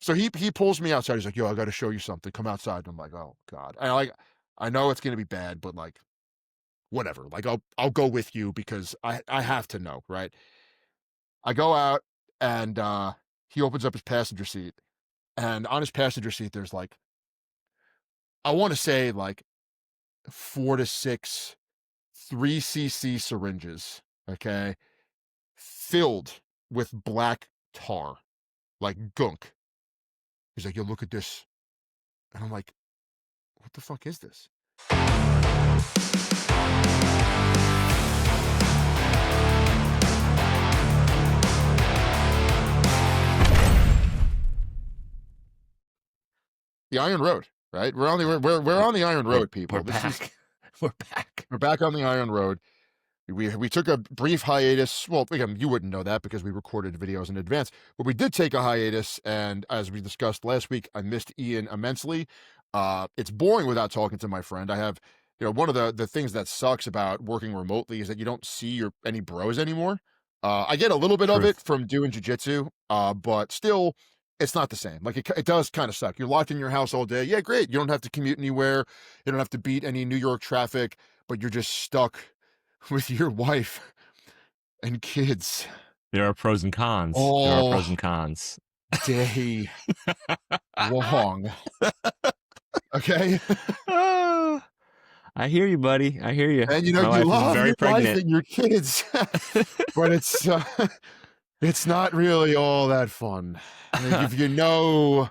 So he pulls me outside. He's like, "Yo, I got to show you something. Come outside." And I'm like, "Oh God." And I know it's gonna be bad, but like, whatever. Like, I'll go with you because I have to know, right? I go out and he opens up his passenger seat, and on his passenger seat, there's like, I want to say like 4 to 6 3cc syringes, okay, filled with black tar, like gunk. He's like, "Yo, look at this," and I'm like, "What the fuck is this?" The Iron Road, right? We're on the Iron Road, We're people. back. We're back. We're back on the Iron Road. We took a brief hiatus. Well, again, you wouldn't know that because we recorded videos in advance, but we did take a hiatus. And as we discussed last week, I missed Ian immensely. It's boring without talking to my friend. I have, one of the things that sucks about working remotely is that you don't see any bros anymore. I get a little bit of it Truth. from doing jujitsu, but still, it's not the same. Like it does kind of suck. You're locked in your house all day. Yeah, great. You don't have to commute anywhere. You don't have to beat any New York traffic, but you're just stuck with your wife and kids There are pros and cons. There are pros all and cons. day long. Okay. I hear you, buddy. I hear you. And My you wife is love very your wife pregnant. and your kids, but it's not really all that fun. Like, if you know,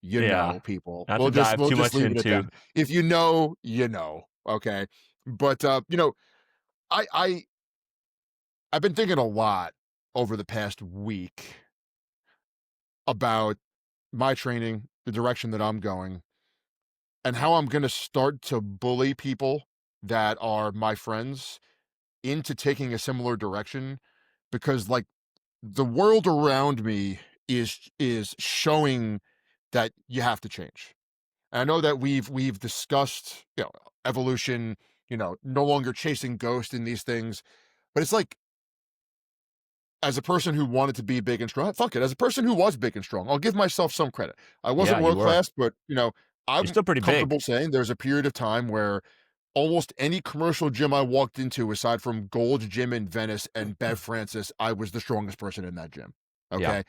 Yeah. people. Not to We'll dive too just much leave it at into. that. If you know, you know. Okay. But I I've been thinking a lot over the past week about my training, the direction that I'm going, and how I'm going to start to bully people that are my friends into taking a similar direction, because like the world around me is showing that you have to change. And I know that we've discussed, evolution, no longer chasing ghosts in these things, but it's like, as a person who wanted to be big and strong, fuck it. As a person who was big and strong, I'll give myself some credit. I Yeah, wasn't you world were. class, but You're I'm still pretty big. comfortable saying there's a period of time where almost any commercial gym I walked into, aside from Gold's Gym in Venice and Bev Francis, I was the strongest person in that gym. Yeah. Okay,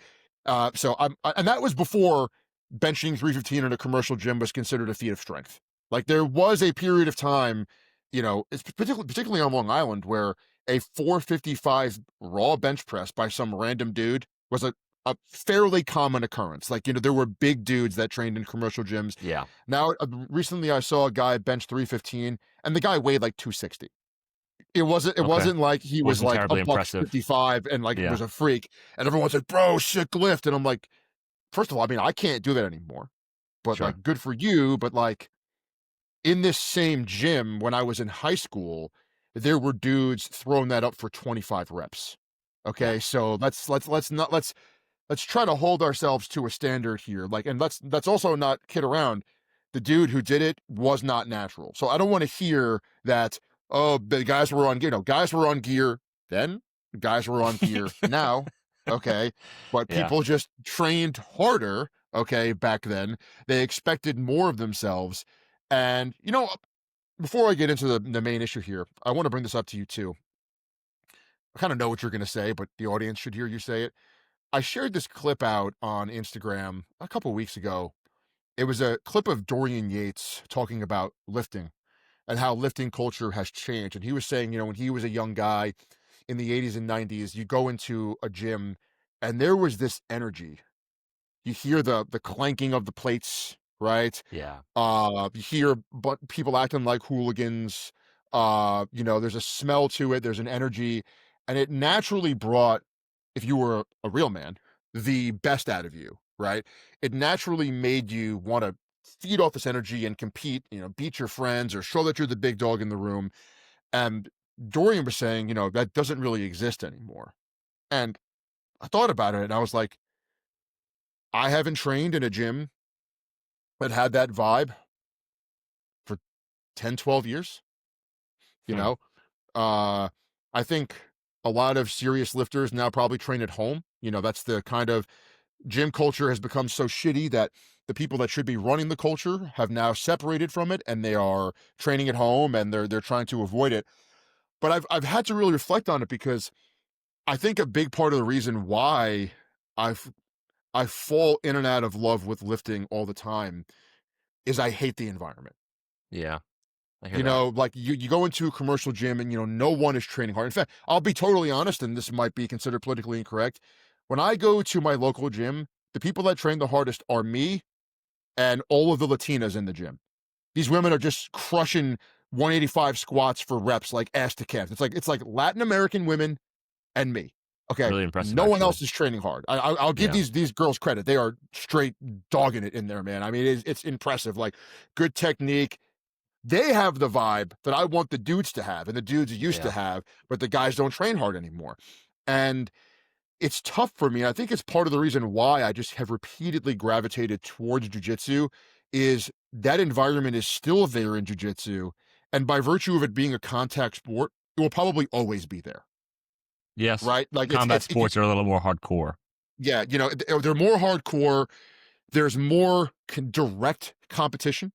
and that was before benching 315 in a commercial gym was considered a feat of strength. Like there was a period of time, it's particularly on Long Island, where a 455 raw bench press by some random dude was a fairly common occurrence. Like, there were big dudes that trained in commercial gyms. Yeah. Now, recently I saw a guy bench 315 and the guy weighed like 260. It Okay. wasn't like he was Wasn't like a terribly buck impressive. 55 and like Yeah. was a freak. And everyone's like, "Bro, sick lift." And I'm like, first of all, I mean, I can't do that anymore, but Sure. like, good for you. But like, in this same gym when I was in high school, there were dudes throwing that up for 25 reps. Yeah. Okay, so let's try to hold ourselves to a standard here. Like, and let's also not kid around. The dude who did it was not natural. So I don't want to hear that, oh, the guys were on, guys were on gear then, guys were on gear now. Okay. But Yeah. people just trained harder, okay, back then. They expected more of themselves. And before I get into the main issue here, I want to bring this up to you too. I kind of know what you're going to say, but the audience should hear you say it. I shared this clip out on Instagram a couple weeks ago. It was a clip of Dorian Yates talking about lifting and how lifting culture has changed. And he was saying, when he was a young guy in the 80s and 90s, you go into a gym and there was this energy. You hear the clanking of the plates, right? Yeah. You hear people acting like hooligans. There's a smell to it, there's an energy, and it naturally brought, if you were a real man, the best out of you, right? It naturally made you want to feed off this energy and compete, beat your friends or show that you're the big dog in the room. And Dorian was saying, that doesn't really exist anymore. And I thought about it and I was like, I haven't trained in a gym that had that vibe for 10, 12 years. You Hmm. know, I think a lot of serious lifters now probably train at home. That's the kind of Gym culture has become so shitty that the people that should be running the culture have now separated from it, and they are training at home, and they're trying to avoid it. But I've had to really reflect on it, because I think a big part of the reason why I've I fall in and out of love with lifting all the time is I hate the environment. Yeah, I hear that. Like you go into a commercial gym, and no one is training hard. In fact, I'll be totally honest, and this might be considered politically incorrect. When I go to my local gym, the people that train the hardest are me and all of the Latinas in the gym. These women are just crushing 185 squats for reps like ass to calves. It's like Latin American women and me. Okay, Really impressive, no one actually. else is training hard. I'll give Yeah, these girls credit. They are straight dogging it in there, man. I mean, it's impressive. Like, good technique. They have the vibe that I want the dudes to have, and the dudes used to yeah, have, but the guys don't train hard anymore. And it's tough for me. I think it's part of the reason why I just have repeatedly gravitated towards jujitsu, is that environment is still there in jujitsu. And by virtue of it being a contact sport, it will probably always be there. yes. Right? Like, Combat sports are a little more hardcore. yeah, they're more hardcore. There's more direct competition,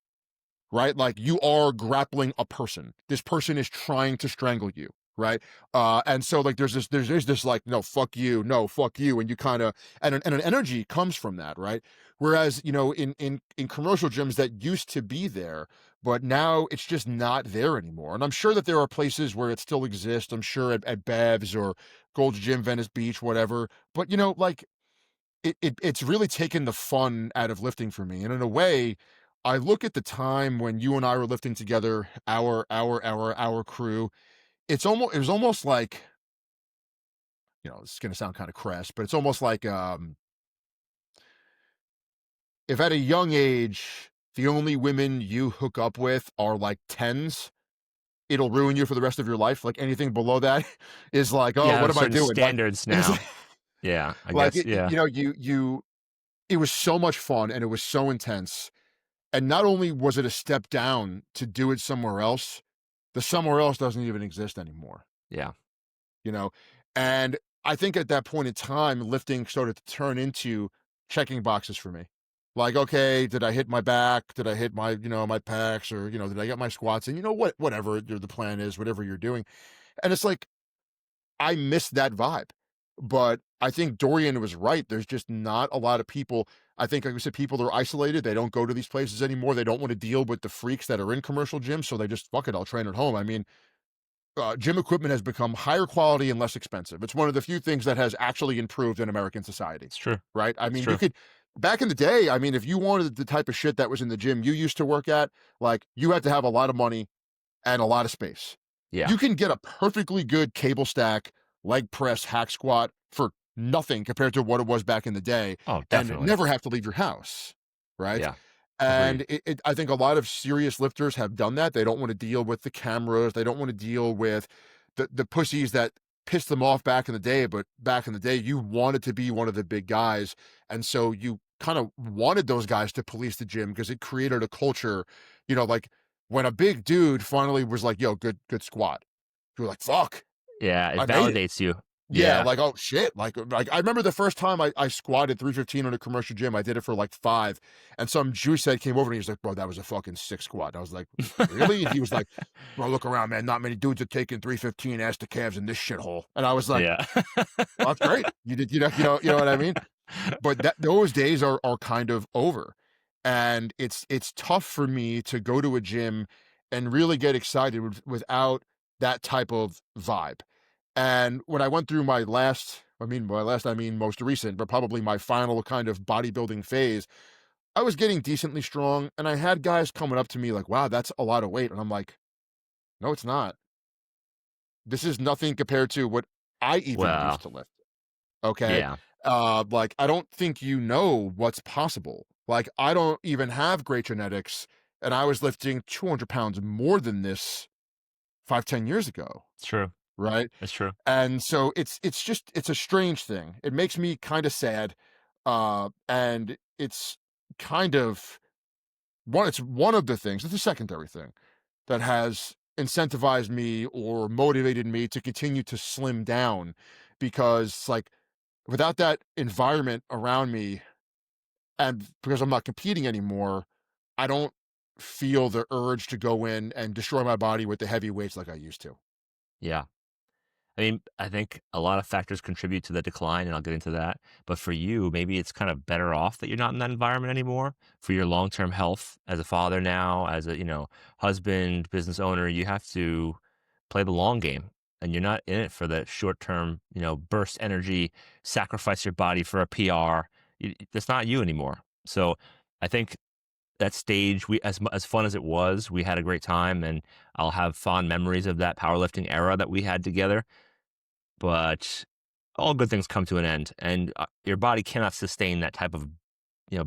right? Like, you are grappling a person. This person is trying to strangle you, right? And so, like, there's this like, no, fuck you, no, fuck you, and you kind of, and an energy comes from that, right? Whereas, in commercial gyms that used to be there, but now it's just not there anymore. And I'm sure that there are places where it still exists. I'm sure at Bev's or Gold's Gym, Venice Beach, whatever. But like, it's really taken the fun out of lifting for me. And in a way, I look at the time when you and I were lifting together, our crew. It was almost like, it's gonna sound kind of crass, but it's almost like, if at a young age the only women you hook up with are like tens, it'll ruin you for the rest of your life. Like, anything below that is like, You oh, what have am I certain doing? Like, standards it's now. Yeah, I like guess. Yeah, it was so much fun, and it was so intense. And not only was it a step down to do it somewhere else, the somewhere else doesn't even exist anymore, yeah, you know? And I think at that point in time, lifting started to turn into checking boxes for me. Like, okay, did I hit my back? Did I hit my pecs? Or, did I get my squats? And whatever the plan is, whatever you're doing. And it's like, I miss that vibe. But I think Dorian was right. There's just not a lot of people. I think, like we said, people are isolated. They don't go to these places anymore. They don't want to deal with the freaks that are in commercial gyms. So they just, fuck it, I'll train at home. I mean, gym equipment has become higher quality and less expensive. It's one of the few things that has actually improved in American society, it's true. right? I It's mean, you true. could, back in the day, I mean, if you wanted the type of shit that was in the gym you used to work at, like, you had to have a lot of money and a lot of space. Yeah. You can get a perfectly good cable stack, leg press, hack squat for nothing compared to what it was back in the day, Oh, and definitely. never have to leave your house, right? Yeah. And Agreed. I think a lot of serious lifters have done that. They don't want to deal with the cameras. They don't want to deal with the pussies that pissed them off back in the day. But back in the day, you wanted to be one of the big guys, and so you kind of wanted those guys to police the gym, because it created a culture, like, when a big dude finally was like, "Yo, good squat," you were like, "Fuck, Yeah, it I made it." validates you. Yeah, Yeah. like, "Oh, shit." Like, I remember the first time I squatted 315 on a commercial gym. I did it for, like, 5, and some juice head came over, and he was like, "Bro, that was a fucking sick squat." And I was like, "Really?" And he was like, "Bro, look around, man. Not many dudes are taking 315 ass to calves in this shithole." And I was like, Yeah. "Well, that's great. You did," you know what I mean? But those days are kind of over, and it's tough for me to go to a gym and really get excited without that type of vibe. And when I went through my last, I mean most recent, but probably my final kind of bodybuilding phase, I was getting decently strong, and I had guys coming up to me like, "Wow, that's a lot of weight." And I'm like, "No, it's not. This is nothing compared to what I even Well, used to lift." Okay. yeah, Like, I don't think you know what's possible. Like, I don't even have great genetics, and I was lifting 200 pounds more than this 5, 10 years ago. it's true. Right. It's true. And so it's a strange thing. It makes me kind of sad. And it's kind of it's one of the things, it's a secondary thing that has incentivized me or motivated me to continue to slim down, because, like, without that environment around me, and because I'm not competing anymore, I don't feel the urge to go in and destroy my body with the heavy weights like I used to. Yeah. I mean, I think a lot of factors contribute to the decline, and I'll get into that. But for you, maybe it's kind of better off that you're not in that environment anymore for your long-term health as a father now, as a, husband, business owner. You have to play the long game, and you're not in it for the short-term, burst energy, sacrifice your body for a PR. That's not you anymore. So I think that stage, as fun as it was, we had a great time, and I'll have fond memories of that powerlifting era that we had together, but all good things come to an end, and your body cannot sustain that type of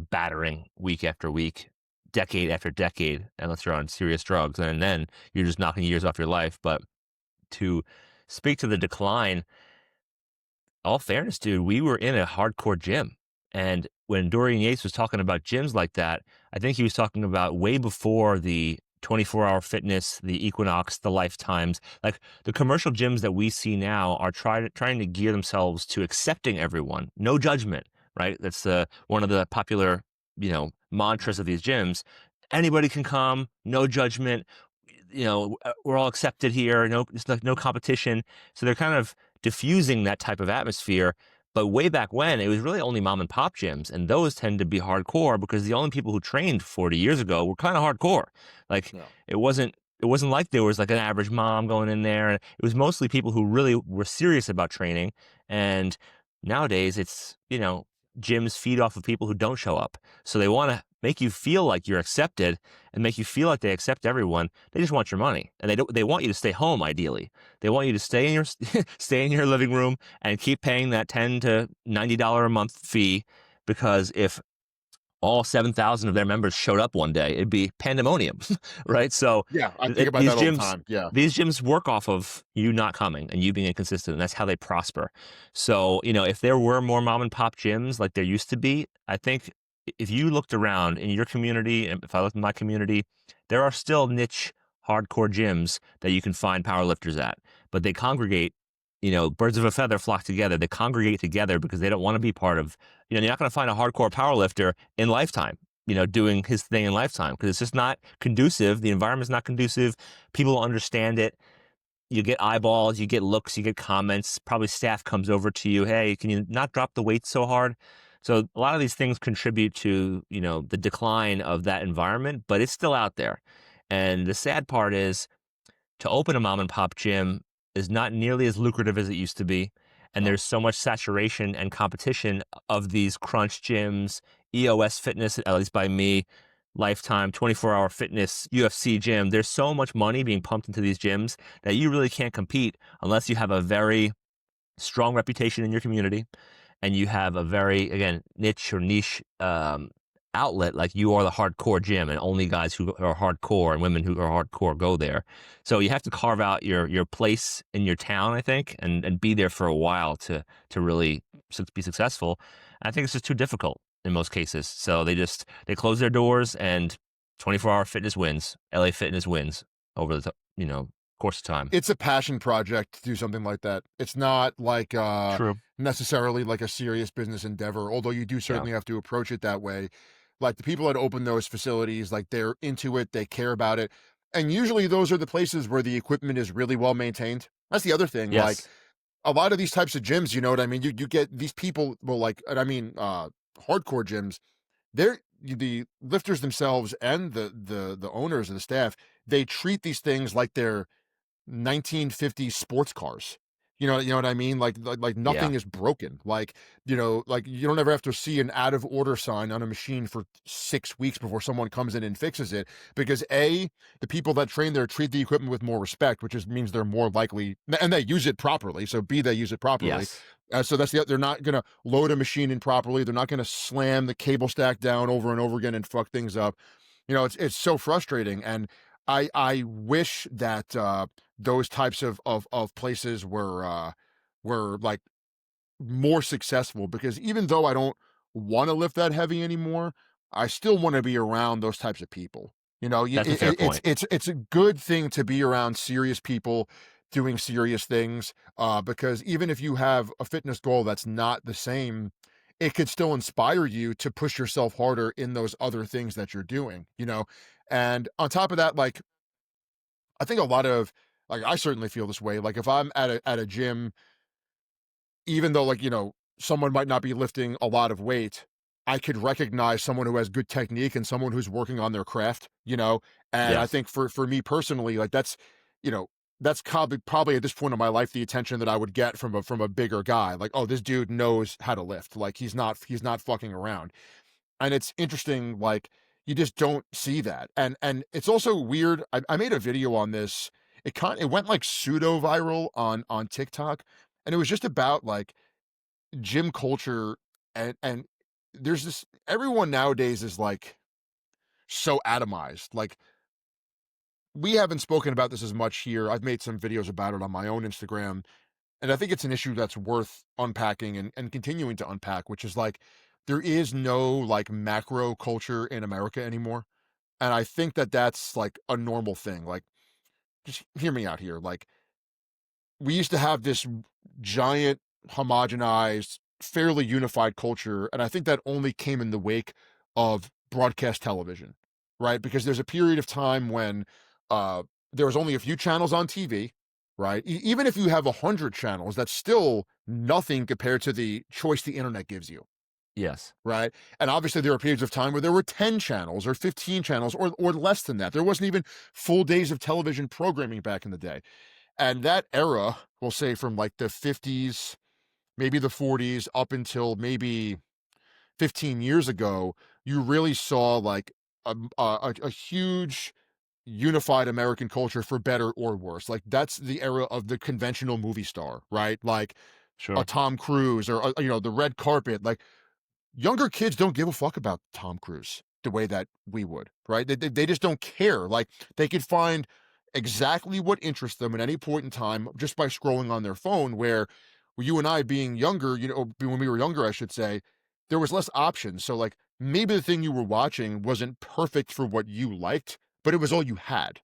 battering week after week, decade after decade, unless you're on serious drugs, and then you're just knocking years off your life. But to speak to the decline, all fairness, dude, we were in a hardcore gym. And when Dorian Yates was talking about gyms like that, I think he was talking about way before the 24-hour fitness, the Equinox, the Lifetimes. Like the commercial gyms that we see now are trying to gear themselves to accepting everyone, no judgment, right? That's one of the popular, mantras of these gyms. Anybody can come, no judgment. We're all accepted here. No, it's no competition. So they're kind of diffusing that type of atmosphere. But way back when, it was really only mom and pop gyms, and those tend to be hardcore because the only people who trained 40 years ago were kind of hardcore. Like Yeah. it wasn't like there was like an average mom going in there. And it was mostly people who really were serious about training. And nowadays, it's gyms feed off of people who don't show up, so they want to make you feel like you're accepted and make you feel like they accept everyone. They just want your money, and they want you to stay home. Ideally, they want you to stay in your stay in your living room and keep paying that $10 to $90 a month fee, because if all 7,000 of their members showed up one day, it'd be pandemonium, right? So Yeah, I think th- about these that all the gyms, time. Yeah. these gyms work off of you not coming and you being inconsistent, and that's how they prosper. So, if there were more mom and pop gyms like there used to be, I think if you looked around in your community, and if I looked in my community, there are still niche hardcore gyms that you can find powerlifters at, but they congregate. Birds of a feather flock together. They congregate together because they don't want to be part of, you're not going to find a hardcore powerlifter in Lifetime, doing his thing in Lifetime, because it's just not conducive. The environment's not conducive. People understand it. You get eyeballs, you get looks, you get comments. Probably staff comes over to you. Hey, can you not drop the weight so hard? So a lot of these things contribute to, the decline of that environment, but it's still out there. And the sad part is, to open a mom and pop gym is not nearly as lucrative as it used to be. And No. there's so much saturation and competition of these crunch gyms, EOS fitness, at least by me, Lifetime, 24-hour fitness, UFC gym. There's so much money being pumped into these gyms that you really can't compete unless you have a very strong reputation in your community, and you have a very, again, niche or niche outlet, like you are the hardcore gym, and only guys who are hardcore and women who are hardcore go there. So you have to carve out your place in your town, I think, and be there for a while to really be successful. I think it's just too difficult in most cases. So they close their doors, and 24-hour fitness wins. LA Fitness wins over the course of time. It's a passion project to do something like that. It's not like True. necessarily like a serious business endeavor, although you do Yeah. certainly have to approach it that way. Like the people that open those facilities, like they're into it, they care about it. And usually those are the places where the equipment is really well maintained. That's the other thing. Like Yes. a lot of these types of gyms, you know what I mean? You get these people, well, like, and I mean hardcore gyms, they're the lifters themselves and the owners and the staff, they treat these things like they're 1950s sports cars. You know what I mean? Like Yeah. nothing is broken. Like you don't ever have to see an out of order sign on a machine for 6 weeks before someone comes in and fixes it, because A, the people that train there treat the equipment with more respect, which is means they're more likely, and they use it properly. So B, they use it properly. Yes. So they're not gonna load a machine in properly. They're not gonna slam the cable stack down over and over again and fuck things up. It's so frustrating, and I wish that those types of places were like more successful, because even though I don't want to lift that heavy anymore, I still want to be around those types of people. That's a fair It's point. it's a good thing to be around serious people doing serious things, because even if you have a fitness goal that's not the same, it could still inspire you to push yourself harder in those other things that you're doing, you know? And on top of that, like, I think a lot of like, I certainly feel this way. Like, if I'm at a gym, even though, like, someone might not be lifting a lot of weight, I could recognize someone who has good technique and someone who's working on their craft, you know? And I Yes. think for me personally, like, you know, that's probably at this point in my life the attention that I would get from a bigger guy. Like, oh, this dude knows how to lift. Like, he's not fucking around. And it's interesting, like, you just don't see that. And it's also weird. I made a video on this. It went like pseudo viral on TikTok, and it was just about like gym culture. And there's this, everyone nowadays is like so atomized. Like, we haven't spoken about this as much here. I've made some videos about it on my own Instagram, and I think it's an issue that's worth unpacking and continuing to unpack, which is like there is no like macro culture in America anymore. And I think that that's like a normal thing. Like, just hear me out here. Like, we used to have this giant, homogenized, fairly unified culture. And I think that only came in the wake of broadcast television, right? Because there's a period of time when uh, there was only a few channels on TV, right? Even if you have 100 channels, that's still nothing compared to the choice the internet gives you. Yes. Right. And obviously, there were periods of time where there were 10 channels or 15 channels or less than that. There wasn't even full days of television programming back in the day. And that era, we'll say from like the 50s, maybe the 40s, up until maybe 15 years ago, you really saw like a huge unified American culture for better or worse. Like, that's the era of the conventional movie star, right? Like a Sure. Tom Cruise or, the red carpet. Like, younger kids don't give a fuck about Tom Cruise the way that we would, right? They just don't care. Like, they could find exactly what interests them at any point in time just by scrolling on their phone. Where you and I, being younger, when we were younger, I should say, there was less options. So, like, maybe the thing you were watching wasn't perfect for what you liked, but it was all you had,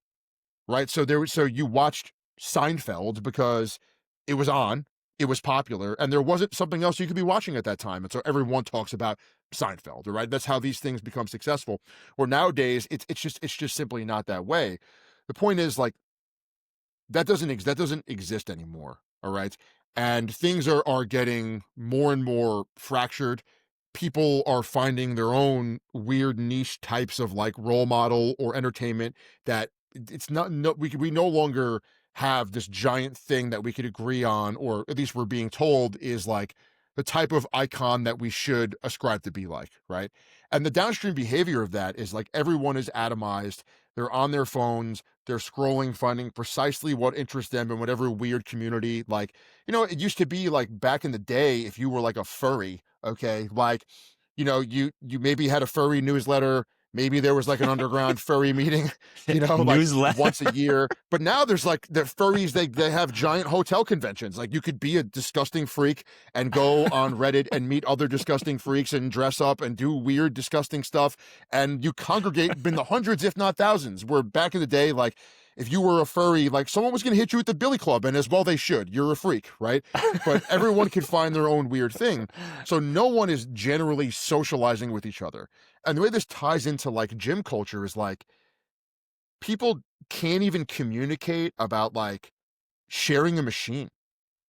right? So you watched Seinfeld because it was on, it was popular, and there wasn't something else you could be watching at that time. And so everyone talks about Seinfeld, right? That's how these things become successful. Or nowadays, it's just simply not that way. The point is, like, that doesn't exist anymore. All right. And things are getting more and more fractured. People are finding their own weird niche types of like role model or entertainment that it's not, no, we no longer have this giant thing that we could agree on, or at least we're being told is like the type of icon that we should ascribe to be like, right? And the downstream behavior of that is like everyone is atomized. They're on their phones, they're scrolling, finding precisely what interests them in whatever weird community. Like, it used to be like back in the day, if you were like a furry, okay, like, you maybe had a furry newsletter. Maybe there was like an underground furry meeting, like Newsletter. once a year. But now there's like the furries, they have giant hotel conventions. Like, you could be a disgusting freak and go on Reddit and meet other disgusting freaks and dress up and do weird, disgusting stuff. And you congregate in the hundreds, if not thousands. Where back in the day, like, if you were a furry, like, someone was going to hit you at the billy club, and as well they should. You're a freak, right? But everyone could find their own weird thing. So no one is generally socializing with each other. And the way this ties into like gym culture is like people can't even communicate about like sharing a machine.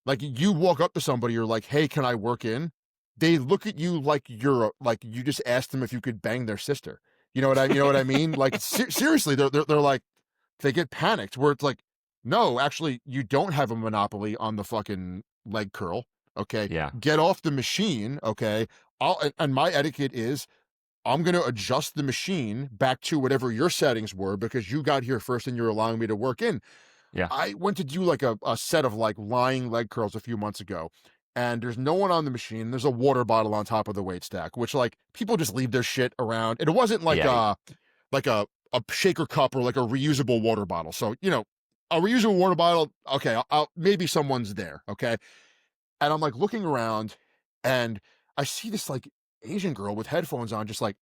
Like, you walk up to somebody, you're like, "Hey, can I work in?" They look at you like like you just asked them if you could bang their sister. You know what I mean? Like, seriously, they're like, they get panicked where it's like, "No, actually, you don't have a monopoly on the fucking leg curl. Okay, Yeah. get off the machine. Okay, and my etiquette is I'm going to adjust the machine back to whatever your settings were because you got here first and you're allowing me to work in." Yeah. I went to do like a set of like lying leg curls a few months ago, and there's no one on the machine. There's a water bottle on top of the weight stack, which, like, people just leave their shit around. And it wasn't like Yeah. a shaker cup or like a reusable water bottle. So, a reusable water bottle, okay, maybe someone's there, okay? And I'm like looking around, and I see this like Asian girl with headphones on, just like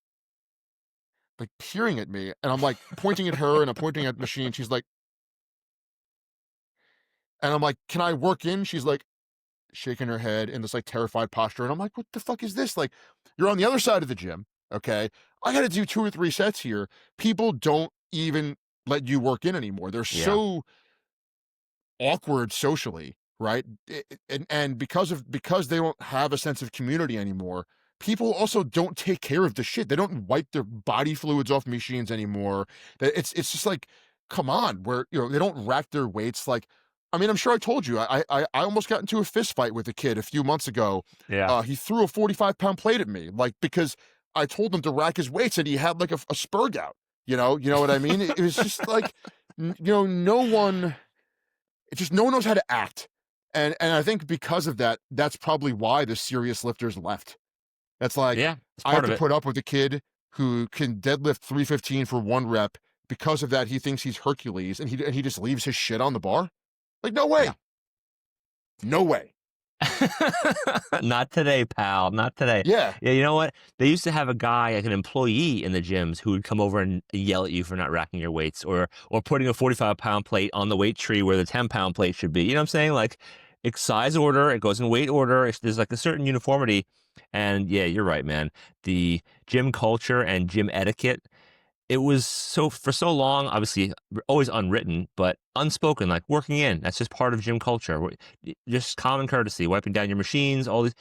peering at me, and I'm like pointing at her and I'm pointing at the machine. She's like, And I'm like, "Can I work in?" She's like shaking her head in this like terrified posture. And I'm like, "What the fuck is this? Like, you're on the other side of the gym. Okay. I got to do 2 or 3 sets here. People don't even let you work in anymore. They're Yeah. so awkward socially, right? And because they don't have a sense of community anymore, people also don't take care of the shit. They don't wipe their body fluids off machines anymore. It's just like, come on, where they don't rack their weights. Like, I mean, I'm sure I told you, I almost got into a fist fight with a kid a few months ago. Yeah. He threw a 45-pound plate at me, like because I told him to rack his weights and he had like a spur gout. You know what I mean? It was just like, no one it's just no one knows how to act. And I think because of that, that's probably why the serious lifters left. That's like, Yeah. It's I have part of to it. put up with a kid who can deadlift 315 for 1 rep. Because of that, he thinks he's Hercules and he just leaves his shit on the bar. Like, no Yeah. way. No way. Not today, pal. Not today. Yeah. Yeah, you know what? They used to have a guy, like an employee in the gyms, who would come over and yell at you for not racking your weights, or putting a 45-pound plate on the weight tree where the 10-pound plate should be. You know what I'm saying? Like, it's size order, it goes in weight order. There's like a certain uniformity. And yeah, you're right, man. The gym culture and gym etiquette, it was so for so long, obviously always unwritten, but unspoken, like working in. That's just part of gym culture. Just common courtesy, wiping down your machines, all these.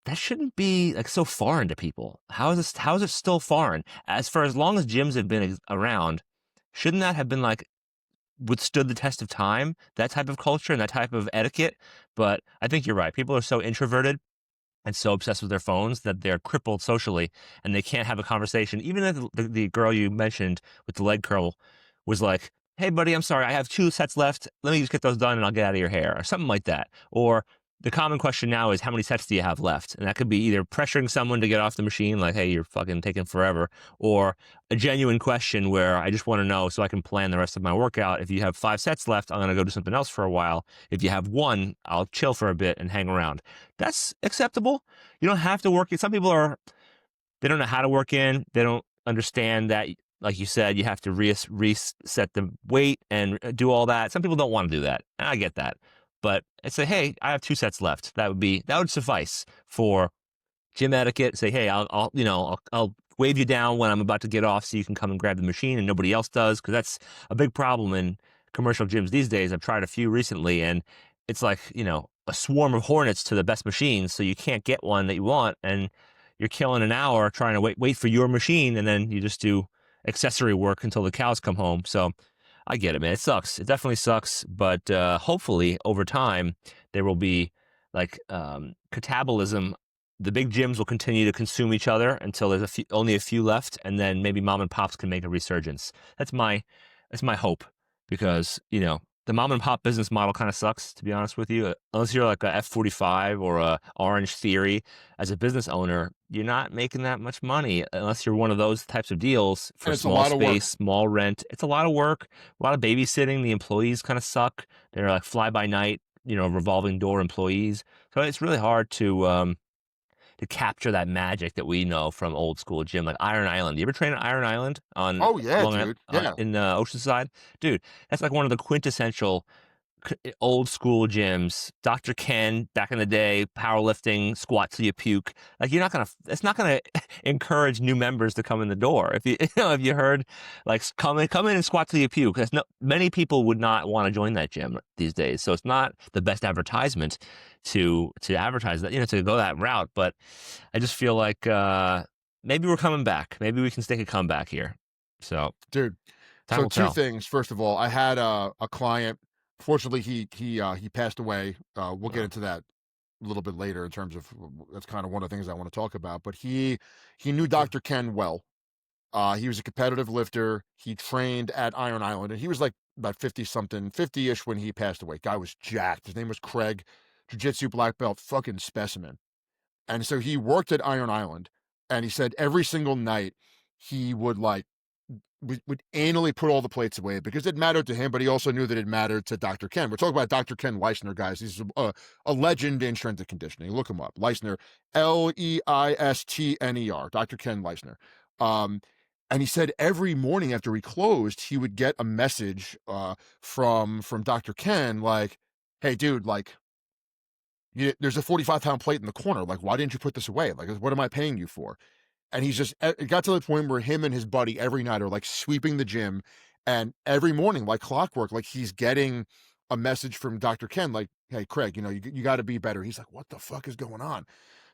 That shouldn't be like so foreign to people. How is this? How is it still foreign? As long as gyms have been around, shouldn't that have been like withstood the test of time? That type of culture and that type of etiquette. But I think you're right. People are so introverted and so obsessed with their phones that they're crippled socially and they can't have a conversation. Even if the girl you mentioned with the leg curl was like, "Hey, buddy, I'm sorry, I have 2 sets left. Let me just get those done and I'll get out of your hair," or something like that. Or the common question now is, how many sets do you have left? And that could be either pressuring someone to get off the machine, like, "Hey, you're fucking taking forever," or a genuine question where I just want to know so I can plan the rest of my workout. If you have 5 sets left, I'm going to go do something else for a while. If you have one, I'll chill for a bit and hang around. That's acceptable. You don't have to work it. Some people they don't know how to work in. They don't understand that, like you said, you have to reset the weight and do all that. Some people don't want to do that. And I get that. But I say, hey, I have 2 sets left. That would suffice for gym etiquette. Say, hey, I'll wave you down when I'm about to get off so you can come and grab the machine and nobody else does. Cause that's a big problem in commercial gyms these days. I've tried a few recently and it's like, a swarm of hornets to the best machines. So you can't get one that you want. And you're killing an hour trying to wait for your machine. And then you just do accessory work until the cows come home. So I get it, man. It sucks. It definitely sucks. But hopefully over time, there will be like catabolism. The big gyms will continue to consume each other until there's only a few left, and then maybe mom and pops can make a resurgence. That's my hope, because the mom and pop business model kind of sucks, to be honest with you. Unless you're like a F45 or a Orange Theory, as a business owner, you're not making that much money unless you're one of those types of deals for And it's a small lot of space, work. small rent. It's a lot of work, a lot of babysitting. The employees kind of suck. They're like fly by night, revolving door employees. So it's really hard to capture that magic that we know from old school gym, like Iron Island. You ever train at Iron Island on Oh yeah, Long Island, dude. Yeah. in Oceanside? Dude, that's like one of the quintessential old school gyms. Dr. Ken back in the day, powerlifting, squat till you puke. Like it's not gonna encourage new members to come in the door. If you if you heard like come in and squat till you puke, many people would not want to join that gym these days. So it's not the best advertisement to advertise that, to go that route. But I just feel like maybe we're coming back. Maybe we can stake a comeback here. So Dude. time So will two tell. things. First of all, I had a client. Fortunately, he passed away. We'll get Oh, into that a little bit later in terms of that's kind of one of the things I want to talk about. But he knew sure. Dr. Ken well. He was a competitive lifter. He trained at Iron Island, and he was like about 50 something, 50-ish when he passed away. Guy was jacked. His name was Craig, jiu-jitsu black belt, fucking specimen. And so he worked at Iron Island, and he said every single night he would like would anally put all the plates away because it mattered to him, but he also knew that it mattered to Dr. Ken. We're talking about Dr. Ken Leisner, guys. He's a legend in strength and conditioning. Look him up. Leisner, Leistner, Dr. Ken Leisner. Um, And he said every morning after we closed, he would get a message from Dr. Ken, like, "Hey, dude, like, there's a 45-pound plate in the corner. Like, why didn't you put this away? Like, what am I paying you for?" And he's just it got to the point where him and his buddy every night are like sweeping the gym, and every morning, like clockwork, like he's getting a message from Dr. Ken, like, "Hey, Craig, you got to be better." He's like, "What the fuck is going on?"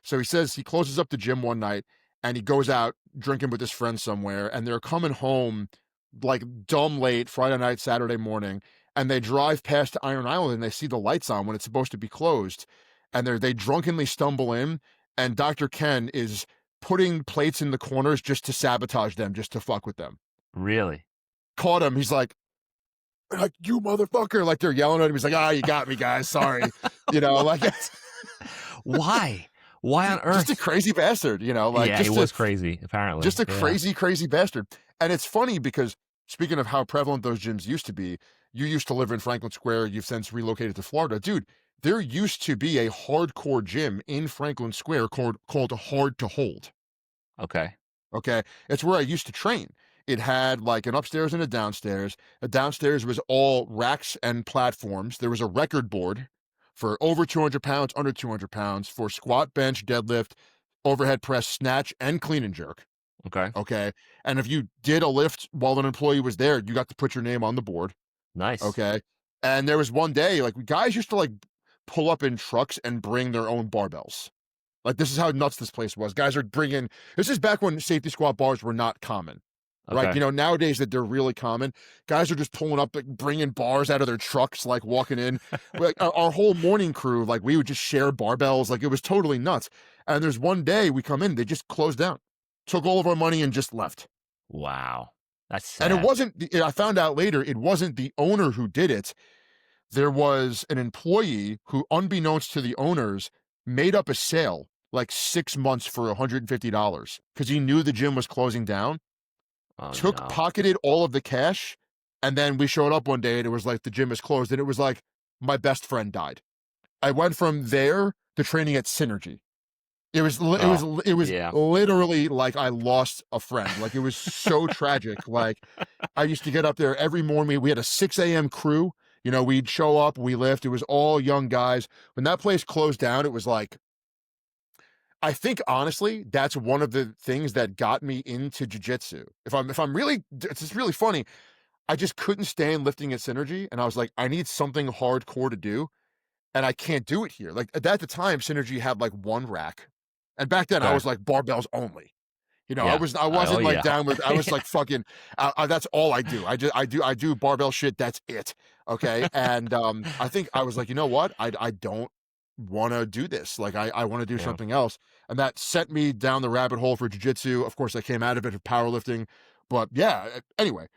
So he says he closes up the gym one night and he goes out drinking with his friends somewhere, and they're coming home like dumb late Friday night, Saturday morning, and they drive past Iron Island and they see the lights on when it's supposed to be closed, and they drunkenly stumble in, and Dr. Ken is putting plates in the corners just to sabotage them, just to fuck with them. Really? Caught him. He's like, "You motherfucker!" Like they're yelling at him. He's like, "Ah, you got me, guys. Sorry." Like Why? Why on just a earth? crazy bastard. Like Yeah, he was crazy, apparently. just a Yeah. crazy, crazy bastard. And it's funny because speaking of how prevalent those gyms used to be, you used to live in Franklin Square. You've since relocated to Florida, dude. There used to be a hardcore gym in Franklin Square called Hard to Hold. Okay. Okay. It's where I used to train. It had like an upstairs and a downstairs. The downstairs was all racks and platforms. There was a record board for over 200 pounds, under 200 pounds for squat, bench, deadlift, overhead press, snatch, and clean and jerk. Okay. Okay. And if you did a lift while an employee was there, you got to put your name on the board. Nice. Okay. And there was one day, like, guys used to like pull up in trucks and bring their own barbells. Like, this is how nuts this place was. Guys are bringing, this is back when safety squat bars were not common. Right. Okay. Nowadays that they're really common, guys are just pulling up, like bringing bars out of their trucks, like walking in. Like our whole morning crew, like we would just share barbells. Like it was totally nuts. And there's one day we come in, they just closed down, took all of our money and just left. Wow. That's And it sad. wasn't, I found out later, it wasn't the owner who did it. There was an employee who, unbeknownst to the owners, made up a sale like 6 months for $150 because he knew the gym was closing down, Oh, no. pocketed all of the cash. And then we showed up one day and it was like the gym is closed. And it was like my best friend died. I went from there to training at Synergy. Oh, yeah. Literally like I lost a friend. Like it was so tragic. Like I used to get up there every morning. We had a 6 a.m. crew. We'd show up, we lift. It was all young guys. When that place closed down, it was like, I think honestly, that's one of the things that got me into jujitsu. If I'm really, it's just really funny. I just couldn't stand lifting at Synergy, and I was like, I need something hardcore to do, and I can't do it here. Like at the time, Synergy had like one rack, and back then I Okay. was like barbells only. Yeah. I Oh, wasn't like yeah. down with. I was Yeah. like fucking. That's all I do. I do barbell shit. That's it. Okay, and I think I was like, you know what? I don't want to do this. Like I want to do Yeah. something else, and that sent me down the rabbit hole for jujitsu. Of course, I came out of it for powerlifting, but yeah. Anyway,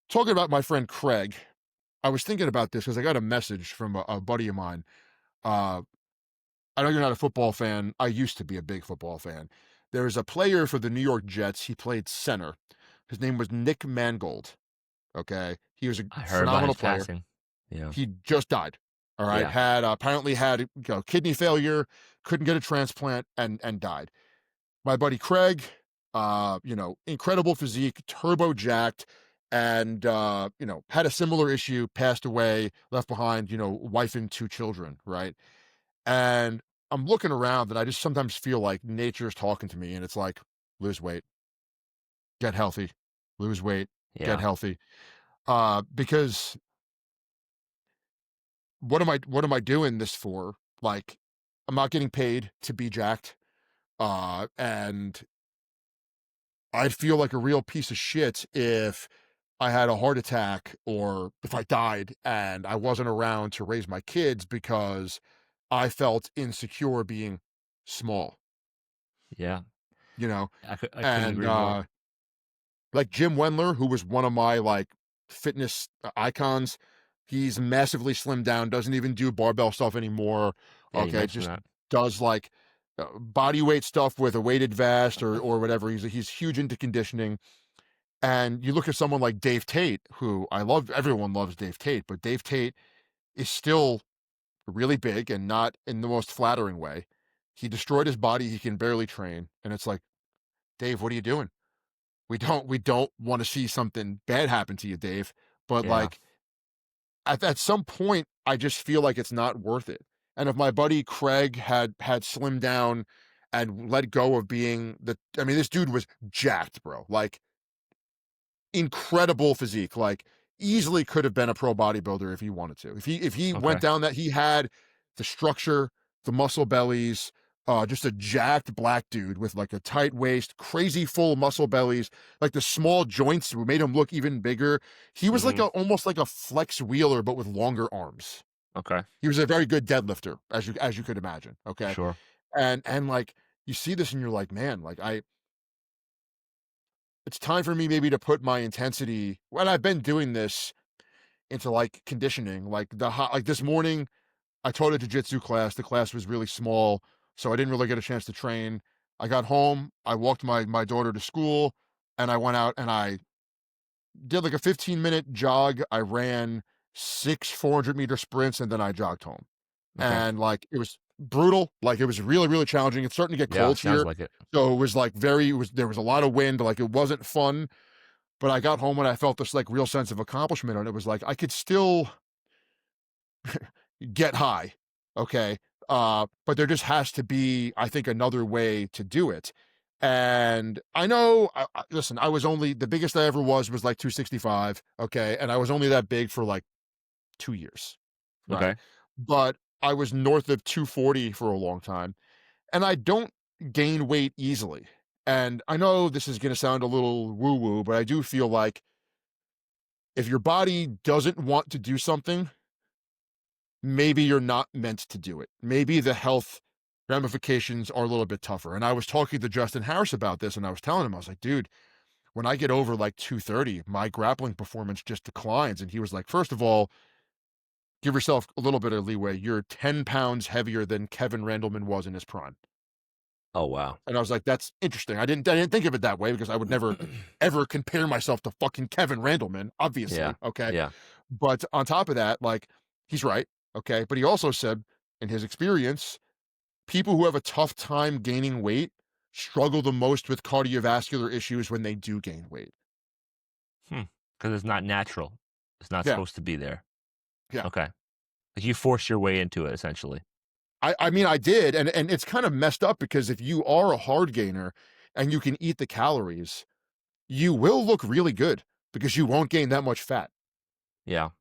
talking about my friend Craig, I was thinking about this because I got a message from a buddy of mine. Uh, I know you're not a football fan. I used to be a big football fan. There's a player for the New York Jets. He played center. His name was Nick Mangold. Okay. He was a I heard about phenomenal his player. passing. Yeah. He just died. All right. Yeah. Had apparently had kidney failure, couldn't get a transplant, and died. My buddy Craig, incredible physique, turbo jacked, and had a similar issue, passed away, left behind, wife and two children, right? And I'm looking around and I just sometimes feel like nature's talking to me and it's like, lose weight, get healthy, lose weight, get Yeah. healthy. Because what am I doing this for? Like, I'm not getting paid to be jacked. And I'd feel like a real piece of shit if I had a heart attack or if I died and I wasn't around to raise my kids because I felt insecure being small, Yeah. you know? I couldn't And agree more. like Jim Wendler, who was one of my like fitness icons, he's massively slimmed down, doesn't even do barbell stuff anymore. Yeah, you Okay, mentioned just that. does like body weight stuff with a weighted vest or whatever. He's huge into conditioning. And you look at someone like Dave Tate, who I love, everyone loves Dave Tate, but Dave Tate is still really big and not in the most flattering way. He destroyed his body, he can barely train. And it's like, Dave, what are you doing? we don't want to see something bad happen to you, Dave. But Yeah. like at some point, I just feel like it's not worth it. And if my buddy Craig had slimmed down and let go of being I mean, this dude was jacked, bro. Like incredible physique, like easily could have been a pro bodybuilder if he wanted to. If he went Okay. down that he had the structure, the muscle bellies, just a jacked black dude with like a tight waist, crazy full muscle bellies, like the small joints made him look even bigger. He was like Mhm. a almost like a flex wheeler, but with longer arms. Okay. He was a very good deadlifter, as you could imagine. Okay. Sure. And like you see this and you're like, man, like it's time for me maybe to put my intensity when I've been doing this into like conditioning. Like like this morning, I taught a jujitsu class. The class was really small, so I didn't really get a chance to train. I got home, I walked my daughter to school, and I went out and I did like a 15-minute jog. I ran 6 400-meter sprints and then I jogged home. Okay. And like it was brutal. Like it was really, really challenging. It's starting to get Yeah, cold sounds here. like it. So it was like there was a lot of wind. Like it wasn't fun. But I got home and I felt this like real sense of accomplishment. And it was like I could still get high. Okay. But there just has to be, I think, another way to do it. And I know, listen, I was only the biggest I ever was like 265. Okay. And I was only that big for like 2 years. Right. Okay. But I was north of 240 for a long time. And I don't gain weight easily. And I know this is going to sound a little woo woo, but I do feel like if your body doesn't want to do something, maybe you're not meant to do it. Maybe the health ramifications are a little bit tougher. And I was talking to Justin Harris about this and I was telling him, I was like, dude, when I get over like 230, my grappling performance just declines. And he was like, first of all, give yourself a little bit of leeway. You're 10 pounds heavier than Kevin Randleman was in his prime. Oh, wow. And I was like, that's interesting. I didn't think of it that way because I would never ever compare myself to fucking Kevin Randleman, Yeah. obviously. Okay. Yeah. But on top of that, like he's right. Okay. But he also said in his experience, people who have a tough time gaining weight struggle the most with cardiovascular issues when they do gain weight. Hmm. Because it's not natural. It's not Yeah. supposed to be there. Yeah. Okay. Like, you forced your way into it, essentially. I mean I did. And it's kind of messed up because if you are a hard gainer and you can eat the calories, you will look really good because you won't gain that much fat. Yeah.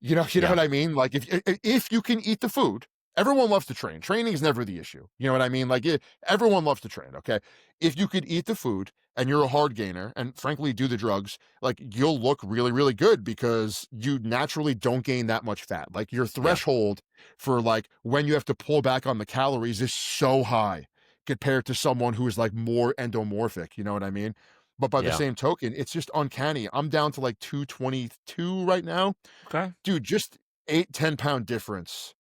You know Yeah. what I mean? Like if you can eat the food, everyone loves to train. Training is never the issue. You know what I mean? Like everyone loves to train. Okay, if you could eat the food and you're a hard gainer and frankly do the drugs, like you'll look really really good because you naturally don't gain that much fat. Like your Yeah. threshold for like when you have to pull back on the calories is so high compared to someone who is like more endomorphic. You know what I mean? But by the Yeah. same token, it's just uncanny. I'm down to like 222 right now. Okay. Dude, just 8-10 pound difference.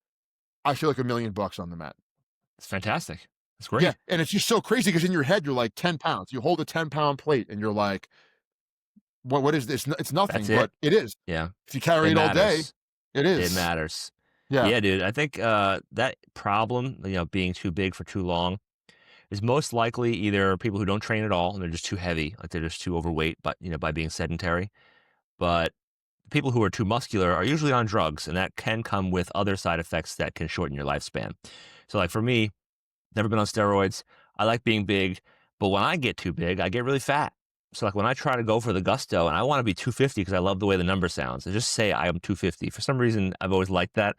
I feel like $1,000,000 on the mat. It's fantastic. It's Yeah, great. and it's just so crazy because in your head, you're like 10 pounds. You hold a 10-pound plate and you're like, what is this? It's That's nothing, it. but it is. Yeah. If you carry It it all day, matters. it It is. matters. Yeah. Yeah, dude. I think, that problem, being too big for too long is most likely either people who don't train at all and they're just too heavy, like they're just too overweight, but, by being sedentary. But people who are too muscular are usually on drugs, and that can come with other side effects that can shorten your lifespan. So, like for me, never been on steroids. I like being big, but when I get too big, I get really fat. So, like when I try to go for the gusto and I want to be 250 because I love the way the number sounds, and just say I am 250. For some reason, I've always liked that.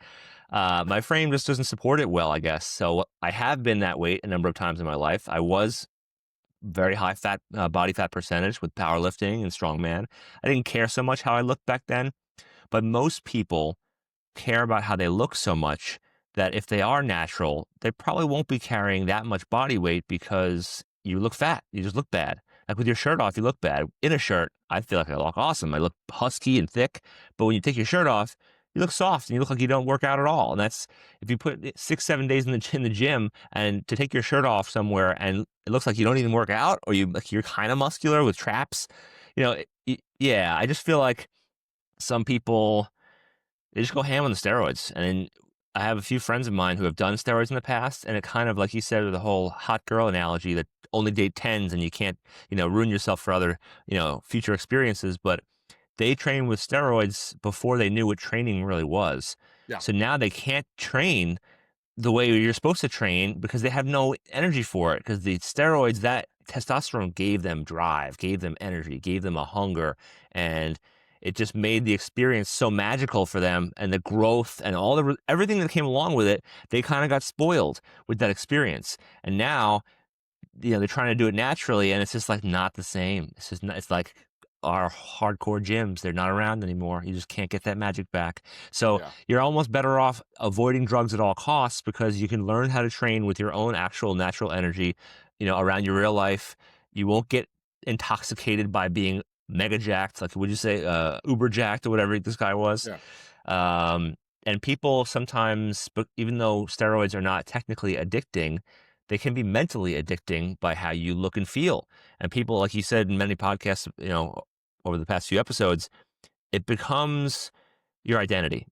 My frame just doesn't support it well, I guess. So, I have been that weight a number of times in my life. I was very high fat body fat percentage with powerlifting and strongman. I didn't care so much how I looked back then, but most people care about how they look so much that if they are natural, they probably won't be carrying that much body weight because you look fat. You just look bad. Like with your shirt off, you look bad. In a shirt, I feel like I look awesome. I look husky and thick. But when you take your shirt off, you look soft and you look like you don't work out at all. And that's if you put 6, 7 days in the gym and to take your shirt off somewhere and it looks like you don't even work out or you're kind of muscular with traps. Yeah. I just feel like some people they just go ham on the steroids, and I have a few friends of mine who have done steroids in the past, and it kind of, like you said, the whole hot girl analogy that only date tens and you can't, ruin yourself for other, future experiences. But they trained with steroids before they knew what training really was. Yeah, So now they can't train the way you're supposed to train because they have no energy for it because the steroids, that testosterone gave them drive, gave them energy, gave them a hunger, and it just made the experience so magical for them, and the growth and everything that came along with it. They kind of got spoiled with that experience, and now they're trying to do it naturally, and it's just like not the same. It's just not, it's like our hardcore gyms, they're not around anymore. You just can't get that magic back. So yeah, you're almost better off avoiding drugs at all costs because you can learn how to train with your own actual natural energy, around your real life. You won't get intoxicated by being mega jacked, like would you say uber jacked or whatever this guy was. yeah. Um, and people sometimes, but even though steroids are not technically addicting, they can be mentally addicting by how you look and feel. And people, like you said in many podcasts, over the past few episodes, it becomes your identity.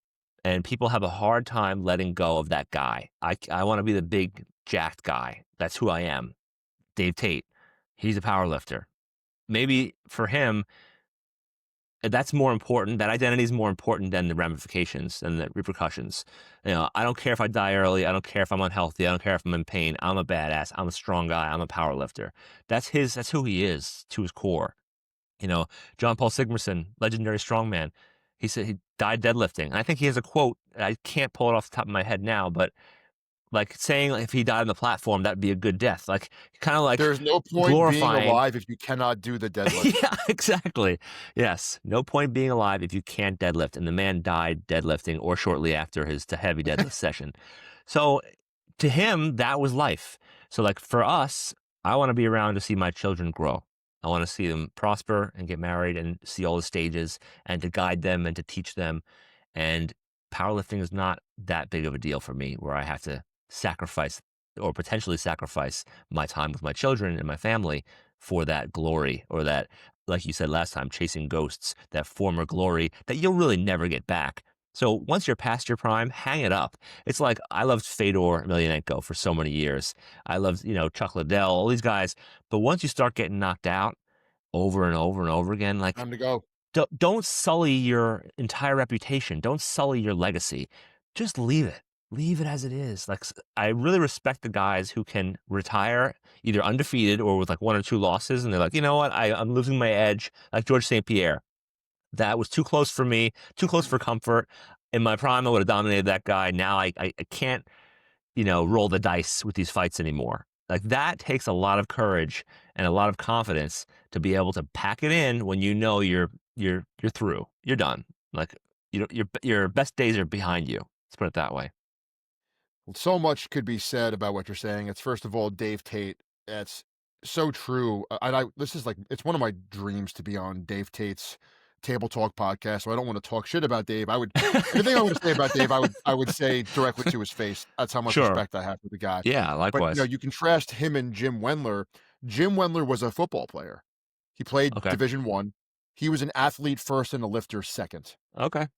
And people have a hard time letting go of that guy. I want to be the big jacked guy. That's who I am. Dave Tate. He's a power lifter. Maybe for him, that's more important. That identity is more important than the ramifications and the repercussions. I don't care if I die early. I don't care if I'm unhealthy. I don't care if I'm in pain. I'm a badass. I'm a strong guy. I'm a power lifter. That's who he is to his core. You know, John Paul Sigmarsson, legendary strongman. He said he died deadlifting. And I think he has a quote. I can't pull it off the top of my head now, but like saying like, if he died on the platform, that'd be a good death. Like kind of like There's no point being glorifying. alive if you cannot do the deadlift. Yeah, exactly. Yes. No point being alive if you can't deadlift. And the man died deadlifting or shortly after his heavy deadlift session. So to him, that was life. So, like for us, I want to be around to see my children grow. I want to see them prosper and get married and see all the stages and to guide them and to teach them. And powerlifting is not that big of a deal for me where I have to sacrifice or potentially sacrifice my time with my children and my family for that glory or that, like you said last time, chasing ghosts, that former glory that you'll really never get back. So once you're past your prime, hang it up. It's like I loved Fedor Emelianenko for so many years. I loved, Chuck Liddell, all these guys. But once you start getting knocked out over and over and over again, like Time to go. don't sully your entire reputation. Don't sully your legacy. Just leave it. Leave it as it is. Like I really respect the guys who can retire either undefeated or with like one or two losses, and they're like, you know what, I'm losing my edge. Like George St. Pierre, that was too close for me, too close for comfort. In my prime, I would have dominated that guy. Now I can't, roll the dice with these fights anymore. Like that takes a lot of courage and a lot of confidence to be able to pack it in when you know you're through. You're done. Like your best days are behind you. Let's put it that way. So much could be said about what you're saying. It's first of all, Dave Tate. It's so true. And this is like, it's one of my dreams to be on Dave Tate's Table Talk podcast. So I don't want to talk shit about Dave. Anything I want to say about Dave, I would say directly to his face. That's how much Sure. respect I have for the guy. Yeah, But likewise. you contrast him and Jim Wendler. Jim Wendler was a football player. He played Okay. Division One. He was an athlete first and a lifter second. Okay.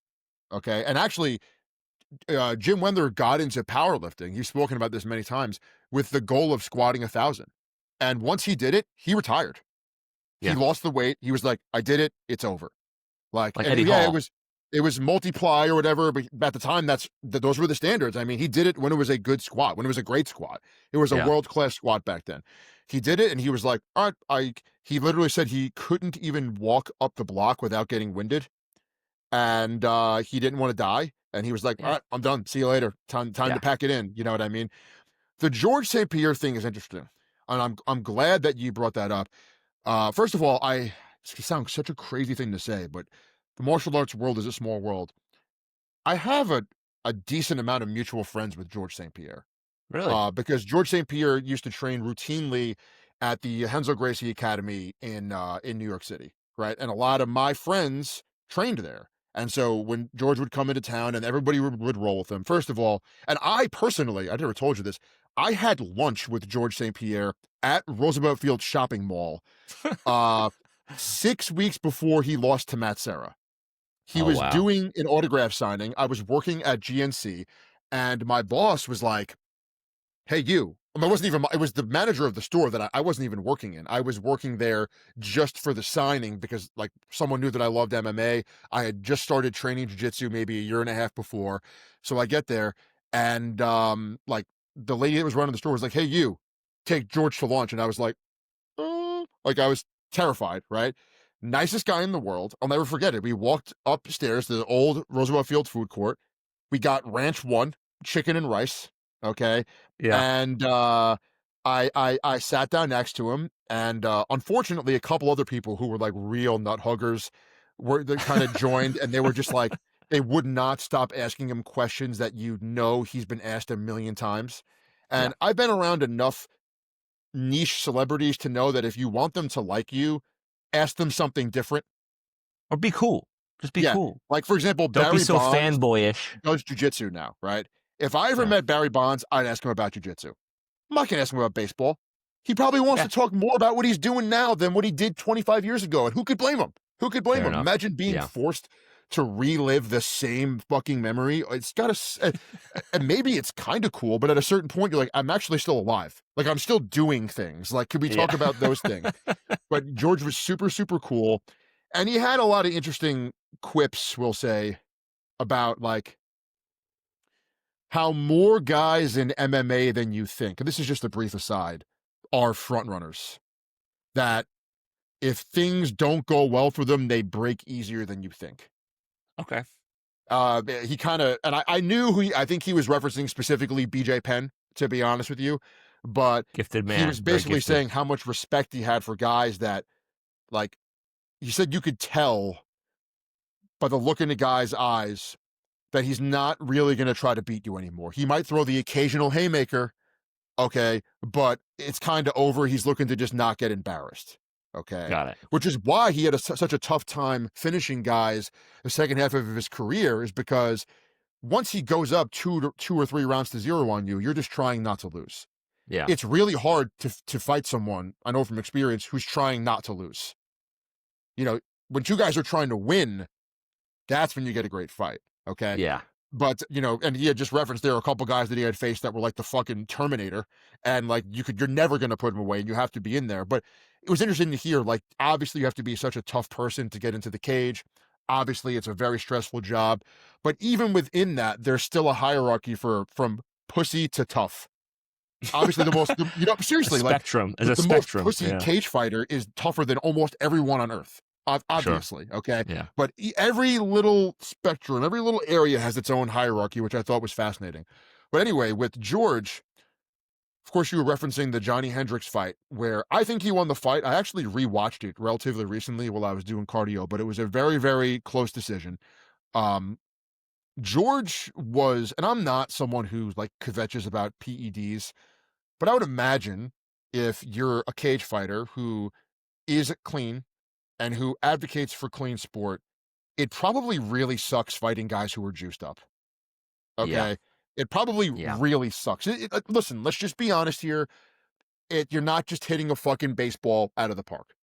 Okay, and actually, Jim Wendler got into powerlifting. He's spoken about this many times with the goal of squatting 1,000. And once he did it, he retired. He Yeah. lost the weight. He was like, "I did it. It's over." Like, Like and Eddie yeah, Hall. it was multiply or whatever. But at the time, those were the standards. I mean, he did it when it was a good squat, when it was a great squat. It was a Yeah. world class squat back then. He did it, and he was like, "All right." He literally said he couldn't even walk up the block without getting winded, and he didn't want to die. And he was like, "All Yeah. right, I'm done. See you later. Time to Yeah. pack it in." You know what I mean? The George St. Pierre thing is interesting, and I'm glad that you brought that up. First of all, it sounds such a crazy thing to say, but the martial arts world is a small world. I have a decent amount of mutual friends with George St. Pierre, Really? because George St. Pierre used to train routinely at the Hensel Gracie Academy in New York City, right? And a lot of my friends trained there. And so when George would come into town and everybody would roll with him, first of all, and I personally, I never told you this, I had lunch with George St. Pierre at Roosevelt Field Shopping Mall uh, 6 weeks before he lost to Matt Serra. He Oh was wow. doing an autograph signing. I was working at GNC, and my boss was like, "Hey, you." I wasn't even. It was the manager of the store that I wasn't even working in. I was working there just for the signing because like someone knew that I loved MMA. I had just started training jujitsu maybe a year and a half before, so I get there and like the lady that was running the store was like, "Hey, you, take George to lunch," and I was like, like I was terrified, right? Nicest guy in the world. I'll never forget it. We walked upstairs to the old Roosevelt Field food court. We got ranch one, chicken and rice. Okay. Yeah. And I sat down next to him. And unfortunately, a couple other people who were like real nut huggers were they kind of joined and they were just like they would not stop asking him questions that you know he's been asked a million times. Yeah. And I've been around enough niche celebrities to know that if you want them to like you, ask them something different. Or be cool. Just be Yeah. cool. Like, for example, Don't be Barry so Bonds fanboyish. does jujitsu now, right? If I ever Yeah. met Barry Bonds, I'd ask him about jujitsu. I'm not gonna ask him about baseball. He probably wants Yeah. to talk more about what he's doing now than what he did 25 years ago. And who could blame him? Who could blame Fair him? enough. Imagine being Yeah. forced to relive the same fucking memory. It's got to, and maybe it's kind of cool, but at a certain point, you're like, I'm actually still alive. Like, I'm still doing things. Like, could we Yeah. talk about those things? But George was super, super cool. And he had a lot of interesting quips, we'll say, about like how more guys in MMA than you think, and this is just a brief aside, are front runners. That if things don't go well for them, they break easier than you think. Okay. He kind of, and I knew who I think he was referencing specifically BJ Penn, to be honest with you, but Gifted he man. was Very basically gifted. saying how much respect he had for guys that, like, he said you could tell by the look in the guy's eyes that he's not really going to try to beat you anymore. He might throw the occasional haymaker, okay, but it's kind of over. He's looking to just not get embarrassed, okay, Got it. which is why he had such a tough time finishing guys the second half of his career, is because once he goes up two or three rounds to zero on you, you're just trying not to lose. Yeah. It's really hard to fight someone, I know from experience, who's trying not to lose. You know, when two guys are trying to win, that's when you get a great fight, okay? Yeah. But, you know, and he had just referenced there were a couple guys that he had faced that were like the fucking Terminator, and like you're never gonna put him away, and you have to be in there. But it was interesting to hear, like, obviously you have to be such a tough person to get into the cage. Obviously, it's a very stressful job. But even within that, there's still a hierarchy from pussy to tough. Obviously, you know, A seriously, like spectrum. Is a the most spectrum. pussy Yeah. cage fighter is tougher than almost everyone on earth. Sure. Obviously, okay. Yeah. But every little spectrum, every little area has its own hierarchy, which I thought was fascinating. But anyway, with George, of course, you were referencing the Johnny Hendricks fight, where I think he won the fight. I actually rewatched it relatively recently while I was doing cardio, but it was a very, very close decision. Um, George was, and I'm not someone who like kvetches about PEDs, but I would imagine if you're a cage fighter who is clean and who advocates for clean sport, it probably really sucks fighting guys who are juiced up. Yeah. Okay. It probably Yeah. really sucks. Listen, let's just be honest here. You're not just hitting a fucking baseball out of the park.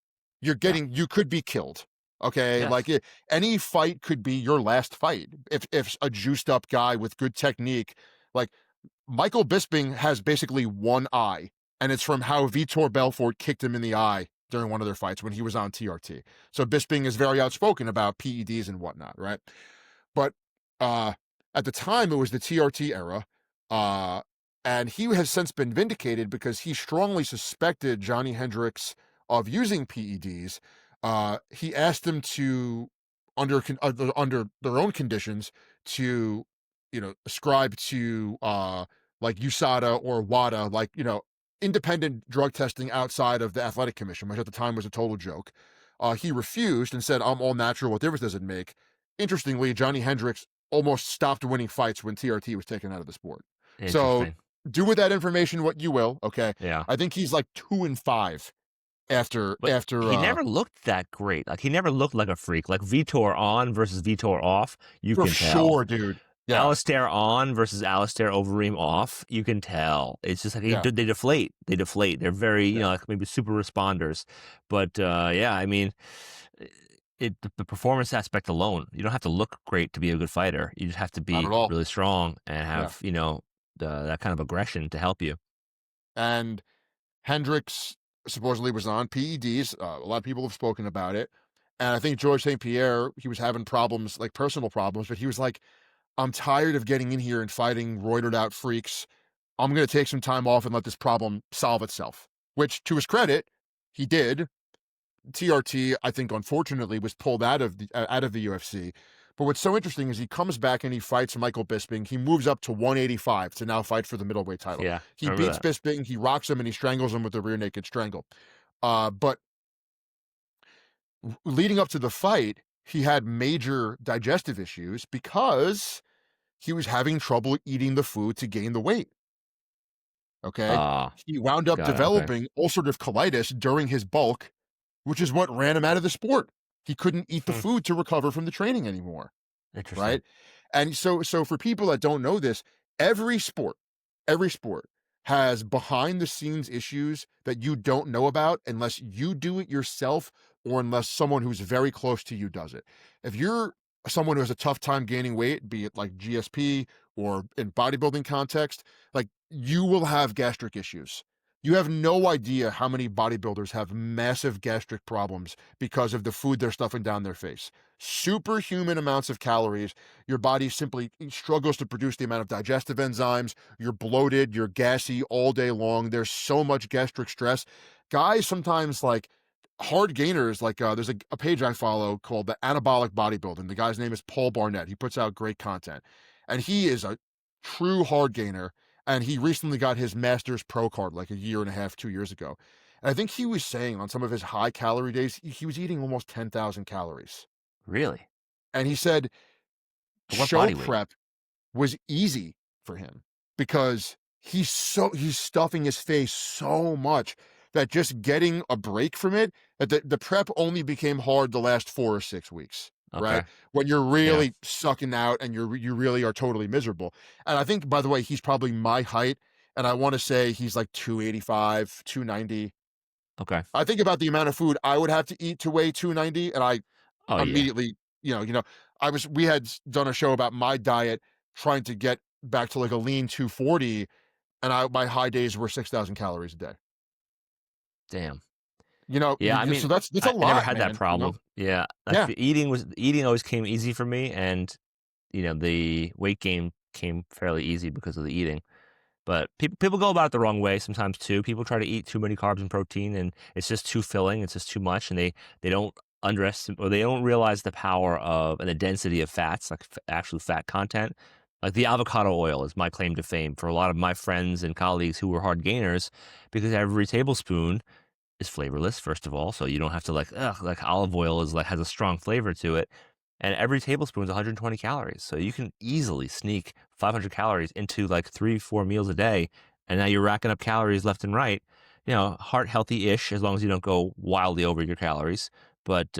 Yeah. You could be killed. Okay. Yes. Any fight could be your last fight. If a juiced up guy with good technique, like Michael Bisping has basically one eye, and it's from how Vitor Belfort kicked him in the eye during one of their fights when he was on TRT. So Bisping is very outspoken about PEDs and whatnot, right? But uh, at the time, it was the TRT era, uh, and he has since been vindicated because he strongly suspected Johnny Hendricks of using PEDs. He asked him to, under their own conditions, to ascribe to like USADA or WADA, like independent drug testing outside of the athletic commission, which at the time was a total joke. He refused and said, "I'm all natural. What difference does it make?" Interestingly, Johnny Hendricks almost stopped winning fights when TRT was taken out of the sport. So Interesting. do with that information what you will. Okay, Yeah. I think he's like 2-5 after But after he never looked that great. Like, he never looked like a freak. Like, Vitor on versus Vitor off, you for can tell. sure, dude. Yeah, Alistair on versus Alistair Overeem off, you can tell. It's just like yeah, they deflate. They deflate. They're very, yeah. like maybe super responders. But yeah, I mean, the performance aspect alone, you don't have to look great to be a good fighter. You just have to Not at be all. really strong and Yeah. have, that kind of aggression to help you. And Hendricks supposedly was on PEDs. A lot of people have spoken about it. And I think George St. Pierre, he was having problems, like personal problems, but he was like, I'm tired of getting in here and fighting roided out freaks. I'm going to take some time off and let this problem solve itself, which to his credit, he did. TRT, I think, unfortunately, was pulled out of the UFC. But what's so interesting is he comes back and he fights Michael Bisping. He moves up to 185 to now fight for the middleweight title. Yeah, I He remember beats that. Bisping, he rocks him, and he strangles him with the rear naked strangle. But leading up to the fight, he had major digestive issues because he was having trouble eating the food to gain the weight. Okay. Ah, He wound up got it, okay. developing ulcerative colitis during his bulk, which is what ran him out of the sport. He couldn't eat the Hmm, food to recover from the training anymore, interesting. right? And so for people that don't know this, every sport, every sport has behind the scenes issues that you don't know about unless you do it yourself or unless someone who's very close to you does it. If you're someone who has a tough time gaining weight, be it like GSP or in bodybuilding context, like you will have gastric issues. You have no idea how many bodybuilders have massive gastric problems because of the food they're stuffing down their face. Superhuman amounts of calories. Your body simply struggles to produce the amount of digestive enzymes. You're bloated, you're gassy all day long. There's so much gastric stress. Guys sometimes like hard gainers, like there's a page I follow called the Anabolic Bodybuilding. The guy's name is Paul Barnett. He puts out great content. And he is a true hard gainer. And he recently got his Masters Pro card like a year and a half, 2 years ago. And I think he was saying on some of his high calorie days, he was eating almost 10,000 calories. Really? And he said But what show body weight? prep was easy for him because he's stuffing his face so much that just getting a break from it, that the prep only became hard the last 4 or 6 weeks, right? Okay. When you're Yeah. really sucking out and you really are totally miserable. And I think, by the way, he's probably my height, and I want to say he's like 285, 290. Okay. I think about the amount of food I would have to eat to weigh 290, and I Oh, yeah. immediately, we had done a show about my diet trying to get back to like a lean 240, and my high days were 6,000 calories a day. Damn. You Yeah, I so mean, that's a I never lot, had that man. problem. Yeah, like, Yeah. the eating always came easy for me, and, the weight gain came fairly easy because of the eating. But people go about it the wrong way sometimes too. People try to eat too many carbs and protein, and it's just too filling. It's just too much, and they don't underestimate or they don't realize the power of and the density of fats, like actual fat content. Like the avocado oil is my claim to fame for a lot of my friends and colleagues who were hard gainers, because every tablespoon is flavorless, first of all, so you don't have to like olive oil is like has a strong flavor to it. And every tablespoon is 120 calories. So you can easily sneak 500 calories into like 3, 4 meals a day. And now you're racking up calories left and right. Heart healthy ish, as long as you don't go wildly over your calories. But,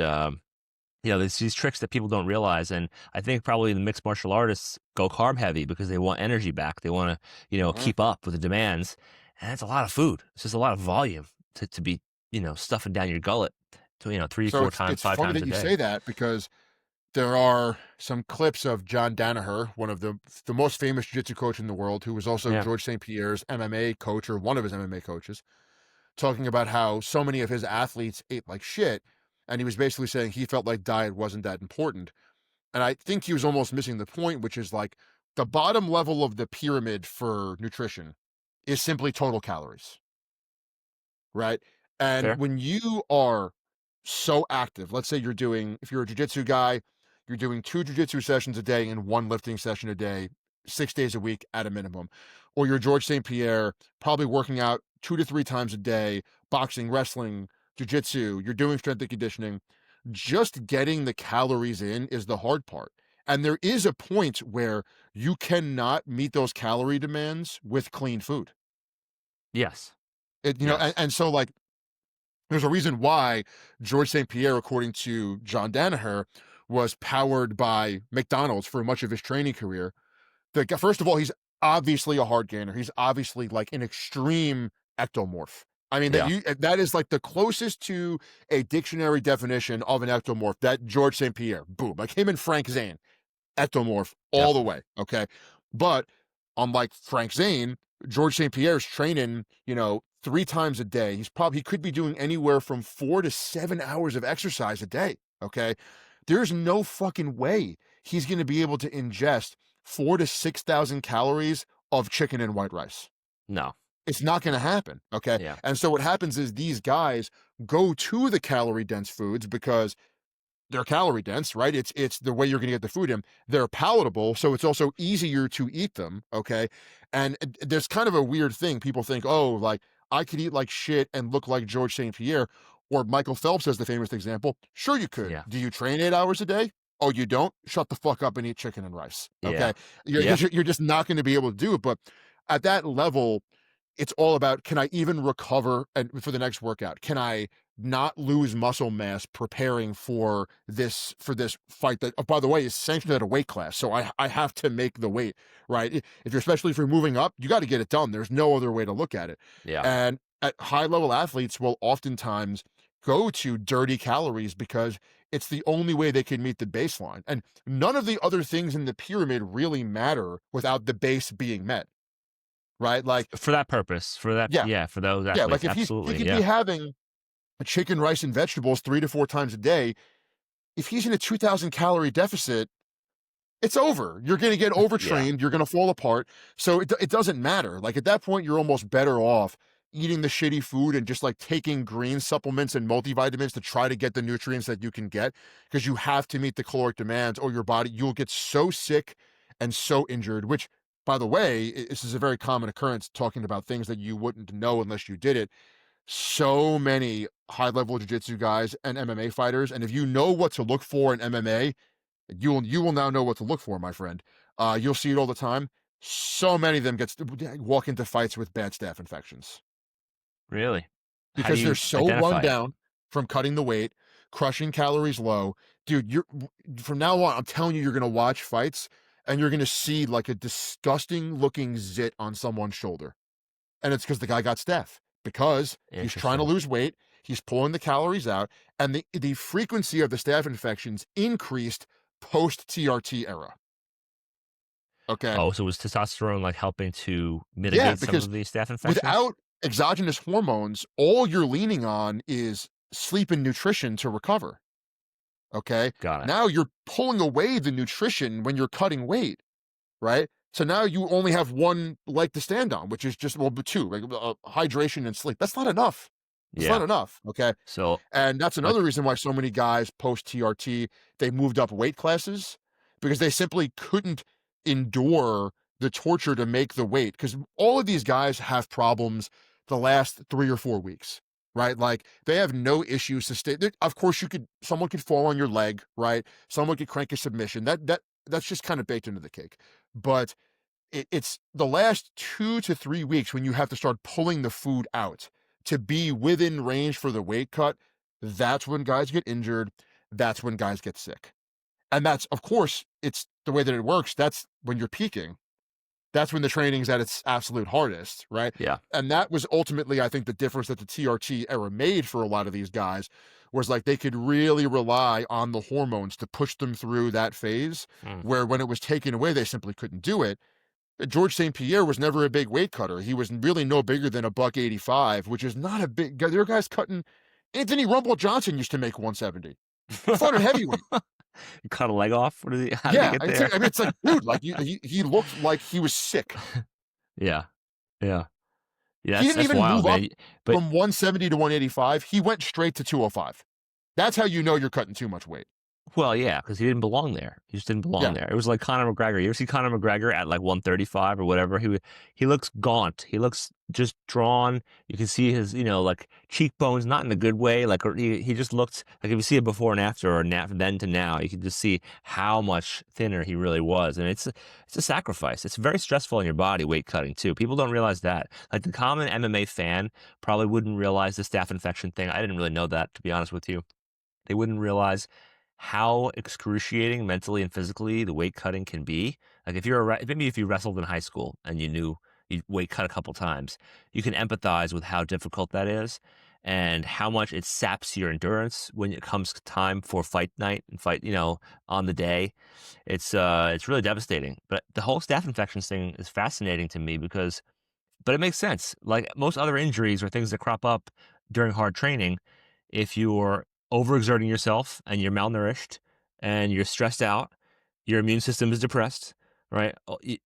there's these tricks that people don't realize. And I think probably the mixed martial artists go carb heavy because they want energy back. They want to, Mhm. keep up with the demands. And it's a lot of food. It's just a lot of volume to be, stuffing down your gullet to, three, So four it's times, it's five funny times that a you day. say that because there are some clips of John Danaher, one of the most famous jiu-jitsu coach in the world, who was also Yeah. George St. Pierre's MMA coach or one of his MMA coaches, talking about how so many of his athletes ate like shit. And he was basically saying he felt like diet wasn't that important. And I think he was almost missing the point, which is like the bottom level of the pyramid for nutrition is simply total calories, right? And Fair. when you are so active, let's say if you're a jujitsu guy, you're doing 2 jujitsu sessions a day and 1 lifting session a day, 6 days a week at a minimum. Or you're George St. Pierre, probably working out 2 to 3 times a day, boxing, wrestling, jujitsu, you're doing strength and conditioning. Just getting the calories in is the hard part. And there is a point where you cannot meet those calorie demands with clean food. Yes. And, Yes. and so like there's a reason why George St. Pierre, according to John Danaher, was powered by McDonald's for much of his training career. First of all, he's obviously a hard gainer. He's obviously like an extreme ectomorph. I mean, Yeah. that is like the closest to a dictionary definition of an ectomorph. That George St. Pierre, boom, like him and Frank Zane, ectomorph Yep. all the way. Okay, but unlike Frank Zane, George St. Pierre's training, 3 times a day. He could be doing anywhere from 4 to 7 hours of exercise a day. Okay, there's no fucking way he's going to be able to ingest 4 to 6,000 calories of chicken and white rice. No. It's not going to happen. Okay. Yeah. And so what happens is these guys go to the calorie dense foods because they're calorie dense, right? It's the way you're going to get the food in. They're palatable, so it's also easier to eat them, okay? And there's kind of a weird thing. People think, "Oh, like I could eat like shit and look like George St. Pierre," or Michael Phelps has the famous example. Sure you could. Yeah. Do you train 8 hours a day? Oh, you don't? Shut the fuck up and eat chicken and rice. Yeah. Okay? You're Yeah. you're just not going to be able to do it, but at that level, it's all about, can I even recover and for the next workout? Can I not lose muscle mass preparing for this fight that, oh, by the way, is sanctioned at a weight class. So I have to make the weight, right? If you're, especially if you're moving up, you got to get it done. There's no other way to look at it. Yeah. And at high level athletes will oftentimes go to dirty calories because it's the only way they can meet the baseline. And none of the other things in the pyramid really matter without the base being met, right? Like, For that purpose, for that, yeah, yeah, for those yeah, like athletes, if he absolutely. could be Yeah. having a chicken, rice, and vegetables 3 to 4 times a day. If he's in a 2,000 calorie deficit, it's over. You're going to get Yeah. overtrained. You're going to fall apart. So it doesn't matter. Like at that point, you're almost better off eating the shitty food and just like taking green supplements and multivitamins to try to get the nutrients that you can get, because you have to meet the caloric demands or your body, you'll get so sick and so injured, which, by the way, this is a very common occurrence, talking about things that you wouldn't know unless you did it. So many high level jiu-jitsu guys and MMA fighters, and if you know what to look for in MMA, you will now know what to look for, my friend. You'll see it all the time. So many of them walk into fights with bad staph infections Really? How do because they're you so run identify it? down from cutting the weight, crushing calories low. Dude, from now on, I'm telling you, you're gonna watch fights and you're gonna see like a disgusting looking zit on someone's shoulder. And it's because the guy got staph, because he's trying to Interesting. lose weight, he's pulling the calories out, and the frequency of the staph infections increased post TRT era. Okay. Oh, so was testosterone like helping to Yeah, mitigate some because of these staph infections? without exogenous hormones, all you're leaning on is sleep and nutrition to recover. Okay. Got it. Now you're pulling away the nutrition when you're cutting weight, right? So now you only have one leg to stand on, which is just, well, but two, like hydration and sleep. That's not enough. It's not Yeah. enough. Okay. So, And that's like, another reason why so many guys post TRT, they moved up weight classes, because they simply couldn't endure the torture to make the weight. Because all of these guys have problems the last 3 or 4 weeks, right? Like they have no issues to stay. Of course, someone could fall on your leg, right? Someone could crank a submission. That's just kind of baked into the cake. But it's the last 2 to 3 weeks when you have to start pulling the food out to be within range for the weight cut. That's when guys get injured. That's when guys get sick. And that's, of course, it's the way that it works. That's when you're peaking. That's when the training's at its absolute hardest, right? yeah. And that was ultimately, I think, the difference that the TRT era made for a lot of these guys, was like they could really rely on the hormones to push them through that phase, Hmm. where when it was taken away, they simply couldn't do it. George St. Pierre was never a big weight cutter. He was really no bigger than a buck 85, which is not a big guy. There are guys cutting. Anthony Rumble Johnson used to make 170. He fought at heavyweight. You cut a leg off? What did he how did he Yeah, get there? I mean, it's like, dude, like he looked like he was sick. Yeah. Yeah. Yeah, He didn't that's even wild, move up man. But from 170 to 185. He went straight to 205. That's how you know you're cutting too much weight. well, yeah, because he didn't belong there. He just didn't belong Yeah, there. It was like Conor McGregor. You ever see Conor McGregor at like 135 or whatever? He looks gaunt. He looks just drawn. You can see his, like cheekbones, not in a good way. Like or he just looked like, if you see it before and after, or then to now, you can just see how much thinner he really was. And it's a sacrifice. It's very stressful on your body, weight cutting too. People don't realize that. Like the common MMA fan probably wouldn't realize the staph infection thing. I didn't really know that, to be honest with you. They wouldn't realize how excruciating mentally and physically the weight cutting can be. Like if you're maybe if you wrestled in high school and you knew you weight cut a couple times. You can empathize with how difficult that is and how much it saps your endurance when it comes time for fight night and fight, on the day. It's really devastating. But the whole staph infections thing is fascinating to me because but it makes sense. Like most other injuries or things that crop up during hard training, if you're overexerting yourself and you're malnourished and you're stressed out, your immune system is depressed, right?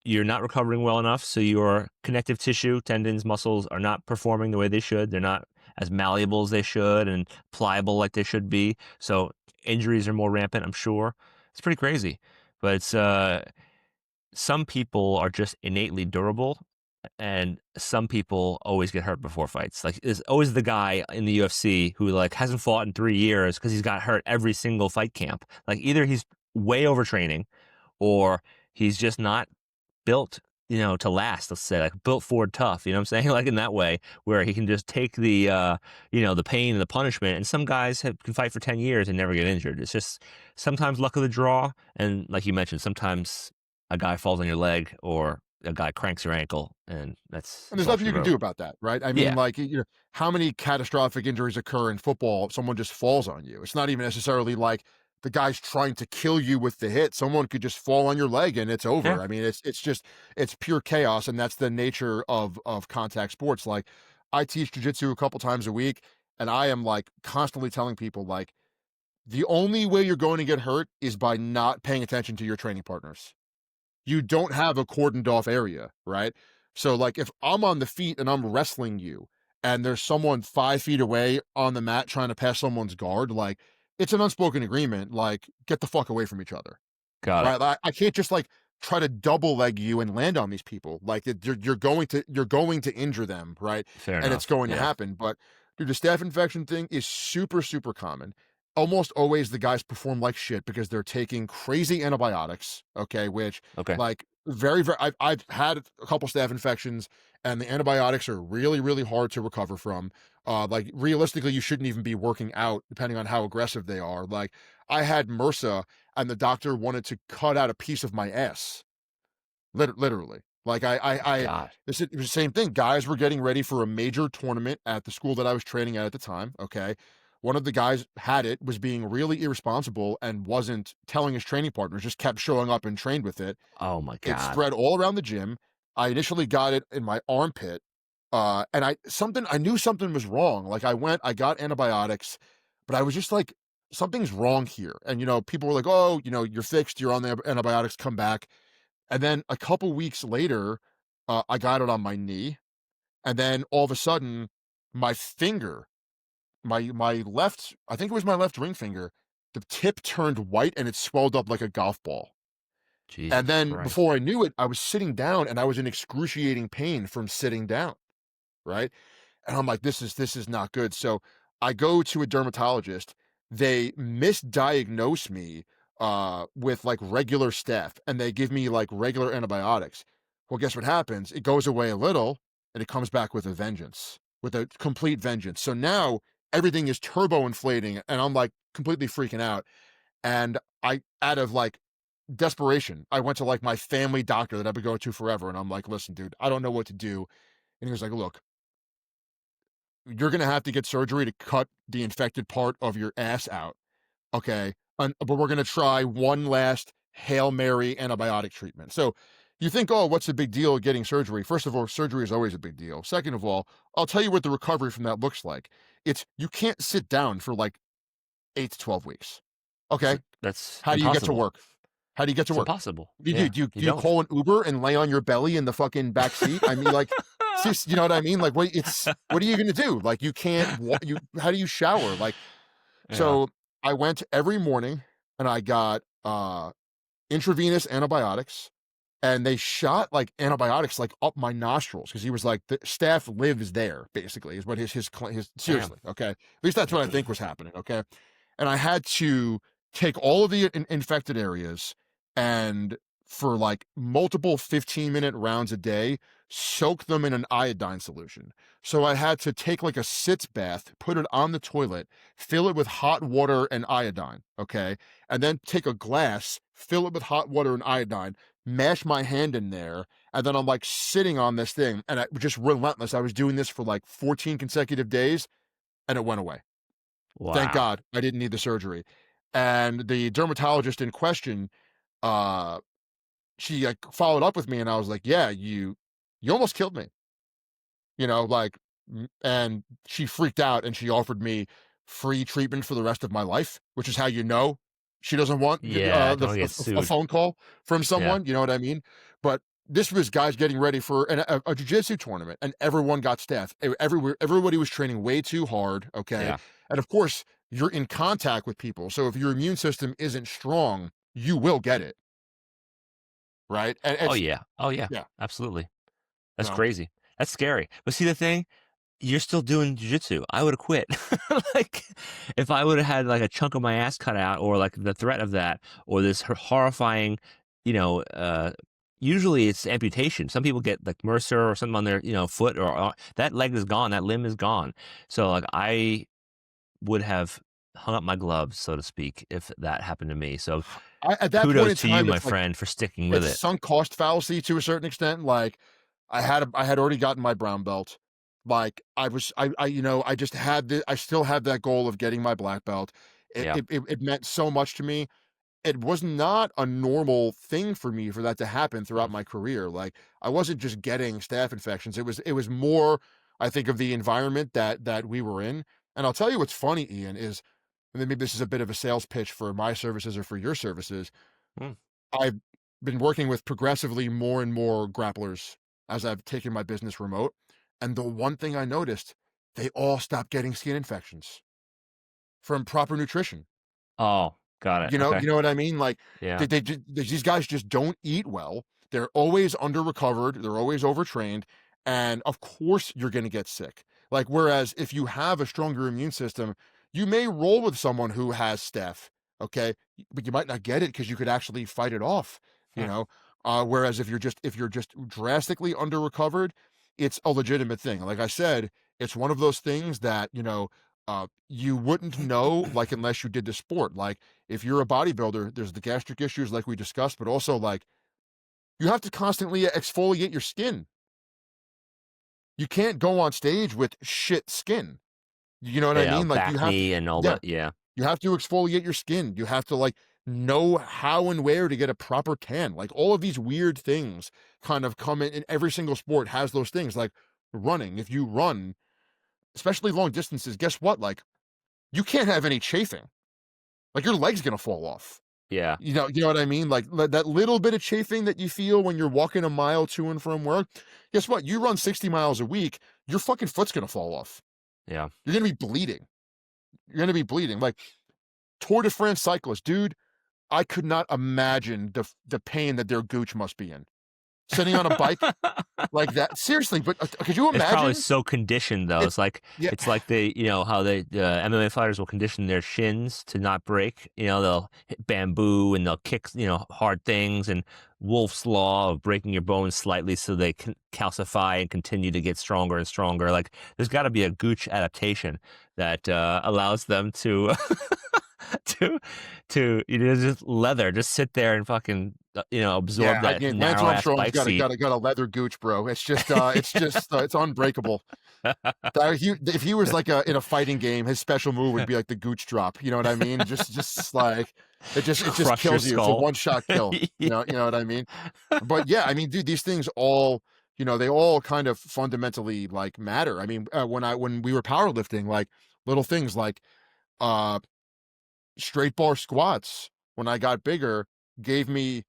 You're not recovering well enough. So your connective tissue, tendons, muscles are not performing the way they should. They're not as malleable as they should and pliable like they should be. So injuries are more rampant, I'm sure. It's pretty crazy. But some people are just innately durable and some people always get hurt before fights. Like, there's always the guy in the UFC who, like, hasn't fought in 3 years because he's got hurt every single fight camp. Like, either he's way overtraining or he's just not built, to last, let's say, like, built Ford tough, you know what I'm saying? Like, in that way, where he can just take the pain and the punishment, and some guys can fight for 10 years and never get injured. It's just sometimes luck of the draw, and like you mentioned, sometimes a guy falls on your leg or a guy cranks your ankle, and And that's there's all nothing she you can wrote. do about that, right? I mean, Yeah, like, how many catastrophic injuries occur in football? Someone just falls on you. It's not even necessarily like the guy's trying to kill you with the hit. Someone could just fall on your leg and it's yeah, over. I mean, it's pure chaos, and that's the nature of contact sports. Like, I teach jujitsu a couple times a week, and I am like constantly telling people like the only way you're going to get hurt is by not paying attention to your training partners. You don't have a cordoned off area, right? So, like, if I'm on the feet and I'm wrestling you, and there's someone 5 feet away on the mat trying to pass someone's guard, like, it's an unspoken agreement. Like, get the fuck away from each other, got it. right? I can't just like try to double leg you and land on these people. Like, you're going to injure them, right? Fair And it's enough. going to Yeah. happen. But dude, the staph infection thing is super super common. Almost always the guys perform like shit because they're taking crazy antibiotics. Okay, which Okay. like very very I've had a couple staph infections, and the antibiotics are really really hard to recover from. Like, realistically, you shouldn't even be working out depending on how aggressive they are. Like, I had MRSA, and the doctor wanted to cut out a piece of my ass, literally. Like, My God. it was the same thing. Guys were getting ready for a major tournament at the school that I was training at the time. Okay, one of the guys had it, was being really irresponsible, and wasn't telling his training partners. Just kept showing up and trained with it. Oh my It God. spread all around the gym. I initially got it in my armpit, and I knew something was wrong. Like, I got antibiotics, but I was just like, something's wrong here. And people were like, "Oh, you're fixed. You're on the antibiotics. Come back." And then a couple weeks later, I got it on my knee, and then all of a sudden, my finger, my left, I think it was my left ring finger, the tip turned white and it swelled up like a golf ball. And Jesus then before Christ. I knew it, I was sitting down and I was in excruciating pain from sitting down, right? And I'm like, this is not good. So I go to a dermatologist. They misdiagnose me with like regular staph, and they give me like regular antibiotics. Well, guess what happens? It goes away a little and it comes back with a vengeance, with a complete vengeance. So now everything is turbo inflating and I'm like completely freaking out. And out of like desperation, I went to like my family doctor that I've been going to forever. And I'm like, listen, dude, I don't know what to do. And he was like, look, you're going to have to get surgery to cut the infected part of your ass out. Okay. But we're going to try one last Hail Mary antibiotic treatment. So you think, oh, what's the big deal getting surgery? First of all, surgery is always a big deal. Second of all, I'll tell you what the recovery from that looks like. You can't sit down for like 8 to 12 weeks. Okay. That's How do you get to impossible. work? How do you get to It's work? impossible. Do you Yeah, do you you do you don't. call an Uber and lay on your belly in the fucking back seat? I mean, like, you know what I mean? Like, what are you gonna do? Like, you can't how do you shower? Like, Yeah. so I went every morning and I got intravenous antibiotics, and they shot like antibiotics like up my nostrils because he was like, the staff lives there, basically, is what his Damn. seriously, okay. At least that's what I think was happening, okay. And I had to take all of the infected areas, and for like multiple 15-minute rounds a day, soak them in an iodine solution. So I had to take like a sitz bath, put it on the toilet, fill it with hot water and iodine, okay, and then take a glass, fill it with hot water and iodine, mash my hand in there, And then I'm like sitting on this thing and I just relentless. I was doing this for like 14 consecutive days and it went away. Thank Wow. God I didn't need the surgery. And the dermatologist in question, uh, she like followed up with me and I was like, yeah, you almost killed me. Like, and she freaked out and she offered me free treatment for the rest of my life, which is how she doesn't want Yeah, don't wanna get a sued. phone call from Yeah, someone. You know what I mean? But this was guys getting ready for a jujitsu tournament, and everyone got staph. Everywhere, everybody was training way too hard. Okay, yeah. and of course, you're in contact with people, so if your immune system isn't strong, you will get it, right? And Oh, it's yeah. Oh, yeah. yeah, Absolutely. That's no. crazy. That's scary. But see, the thing, you're still doing jujitsu. I would've quit. Like, if I would've had, like, a chunk of my ass cut out or, like, the threat of that or this horrifying, you know, usually it's amputation. Some people get, like, MRSA or something on their, foot or that leg is gone, that limb is gone. So, like, I would have hung up my gloves, so to speak, if that happened to me. So, At that point kudos in to you, time, my it's like friend, for sticking with it's it. sunk cost fallacy to a certain extent. Like I had already gotten my brown belt. Like I just I still had that goal of getting my black belt. Yeah. It meant so much to me. It was not a normal thing for me for that to happen throughout Mm. my career. Like I wasn't just getting staph infections. It was more, I think, of the environment that we were in. And I'll tell you what's funny, Ian, is, and maybe this is a bit of a sales pitch for my services or for your services. Mm. I've been working with progressively more and more grapplers as I've taken my business remote. And the one thing I noticed, they all stopped getting skin infections from proper nutrition. Oh, got it. Okay. You know what I mean? Like Yeah. these guys just don't eat well. They're always under recovered. They're always overtrained. And of course you're going to get sick. Like, whereas if you have a stronger immune system, you may roll with someone who has staph. Okay. But you might not get it because you could actually fight it off, you Hmm. know? Whereas if you're just drastically under recovered, it's a legitimate thing. Like I said, it's one of those things that, you wouldn't know, like, unless you did the sport. Like, if you're a bodybuilder, there's the gastric issues like we discussed, but also like you have to constantly exfoliate your skin. You can't go on stage with shit skin. You know what I Yeah, mean? Like you back have to, knee and all yeah, that. Yeah. you have to exfoliate your skin. You have to like know how and where to get a proper tan. Like all of these weird things kind of come in every single sport has those things like running. If you run, especially long distances, guess what? Like you can't have any chafing. Like your leg's going to fall off. Yeah. You know what I mean? Like that little bit of chafing that you feel when you're walking a mile to and from work. Guess what? You run 60 miles a week, your fucking foot's gonna fall off. Yeah. You're gonna be bleeding. You're gonna be bleeding. Like Tour de France cyclists, dude. I could not imagine the pain that their gooch must be in. Sitting on a bike like that. Seriously, but could you It's probably imagine? so conditioned though. It, It's like yeah, they, how the MMA fighters will condition their shins to not break. They'll hit bamboo and they'll kick, hard things and Wolf's law of breaking your bones slightly so they can calcify and continue to get stronger and stronger. Like there's got to be a gooch adaptation that allows them to to just leather, just sit there and fucking absorb yeah. that Lance narrow ass Armstrong's bike seat. got a leather gooch, bro. It's unbreakable. That if he was like in a fighting game, his special move would be like the gooch drop. You know what I mean? Just like Just it just crush your kills you. It's a skull. one shot kill. Yeah. You know what I mean? But yeah, I mean, dude, these things all, they all kind of fundamentally like matter. I mean, when we were powerlifting, like little things like uh straight bar squats when I got bigger gave me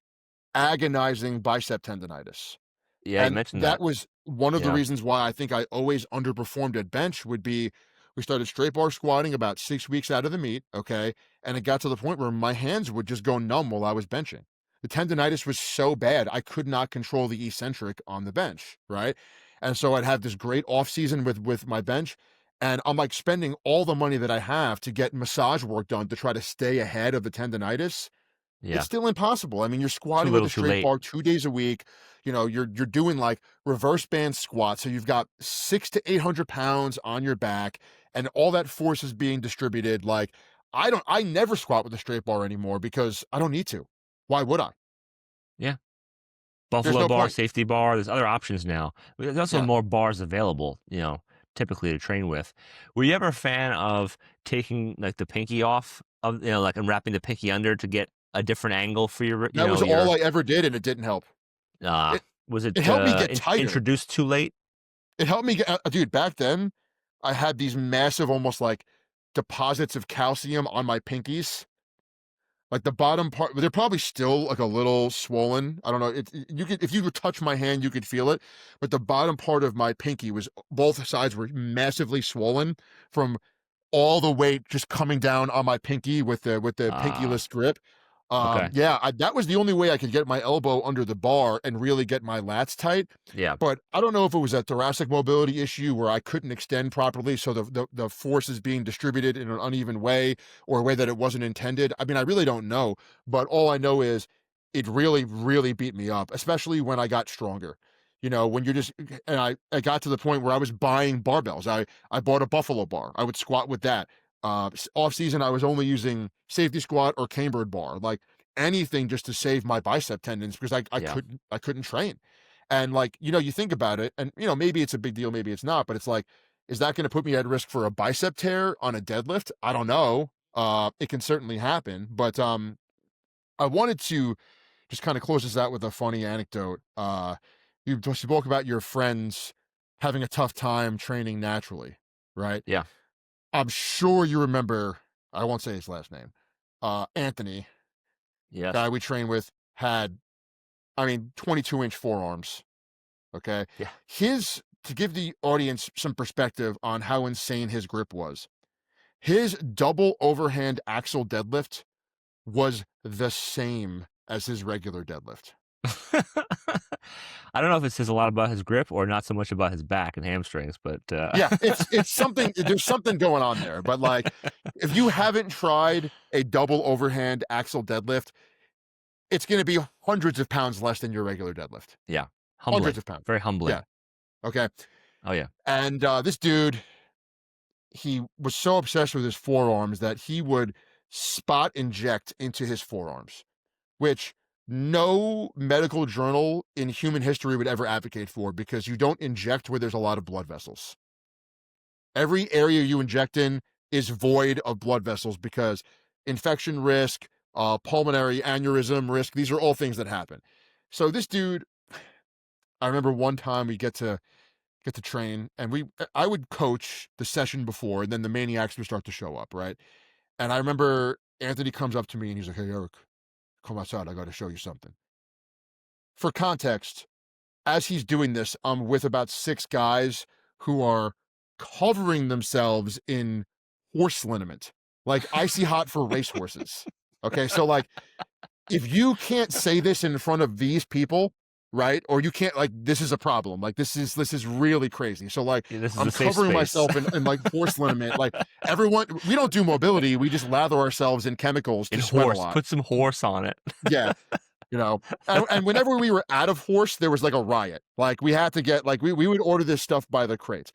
agonizing bicep tendonitis. Yeah, you And mentioned that that. was one of the Yeah. reasons why I think I always underperformed at bench would be we started straight bar squatting about 6 weeks out of the meet, okay? And it got to the point where my hands would just go numb while I was benching. The tendonitis was so bad, I could not control the eccentric on the bench, right? And so I'd have this great off season with my bench, and I'm like spending all the money that I have to get massage work done to try to stay ahead of the tendonitis. It's Yeah. still impossible. I mean, you're Too squatting with little, a too straight late. bar 2 days a week. You're doing like reverse band squats. So you've got 6 to 800 pounds on your back, and all that force is being distributed. Like I never squat with a straight bar anymore because I don't need to. Why would I? Yeah. There's Buffalo no bar, point. safety bar. There's other options now. There's also Yeah. more bars available, typically to train with. Were you ever a fan of taking like the pinky off of, like and wrapping the pinky under to get a different angle for your, That was all I ever did, and it didn't help. uh, It was it it helped me get tighter. introduced too late? It helped me get dude, back then, I had these massive, almost like deposits of calcium on my pinkies. Like the bottom part, they're probably still like a little swollen. I don't know. You could, if you would touch my hand, you could feel it. But the bottom part of my pinky was, both sides were massively swollen from all the weight just coming down on my pinky with the Ah, pinkyless grip. okay. Yeah, that was the only way I could get my elbow under the bar and really get my lats tight. Yeah, But I don't know if it was a thoracic mobility issue where I couldn't extend properly, so the force is being distributed in an uneven way, or a way that it wasn't intended. I mean, I really don't know, but all I know is it really, really beat me up, especially when I got stronger. When you're just, and I got to the point where I was buying barbells. I bought a buffalo bar. I would squat with that. Off season, I was only using safety squat or cambered bar, like anything just to save my bicep tendons, because yeah, I couldn't train. And like, you think about it, and maybe it's a big deal, maybe it's not, but it's like, is that going to put me at risk for a bicep tear on a deadlift? I don't know. It can certainly happen, but I wanted to just kind of close this out with a funny anecdote. You spoke about your friends having a tough time training naturally, right? yeah. I'm sure you remember, I won't say his last name. Anthony, Yes. guy we train with, had, I mean, 22-inch forearms. Okay. Yeah. To give the audience some perspective on how insane his grip was, his double overhand axle deadlift was the same as his regular deadlift. I don't know if it says a lot about his grip or not so much about his back and hamstrings, but Yeah, it's something, there's something going on there. But like, if you haven't tried a double overhand axle deadlift, it's going to be hundreds of pounds less than your regular deadlift. yeah, Hundreds humbling, of pounds. very Yeah. humbling. Okay. Oh yeah, And this dude, he was so obsessed with his forearms that he would spot inject into his forearms, which no medical journal in human history would ever advocate for, because you don't inject where there's a lot of blood vessels. Every area you inject in is void of blood vessels, because infection risk, pulmonary aneurysm risk, these are all things that happen. So this dude, I remember one time we get to train, and I would coach the session before, and then the maniacs would start to show up, right? And I remember Anthony comes up to me and he's like, "Hey Eric, come outside, I got to show you something." For context, as he's doing this, I'm with about 6 guys who are covering themselves in horse liniment, like icy hot for racehorses. Okay, so like, if you can't say this in front of these people, right? Or you can't, like, this is a problem. Like, this is really crazy. So like, yeah, this is I'm a safe covering space. myself in like horse liniment. Like, everyone, we don't do mobility. We just lather ourselves in chemicals In to sweat a horse, lot. put some horse on it. Yeah. And whenever we were out of horse, there was like a riot. Like, we had to get, like, we would order this stuff by the crates.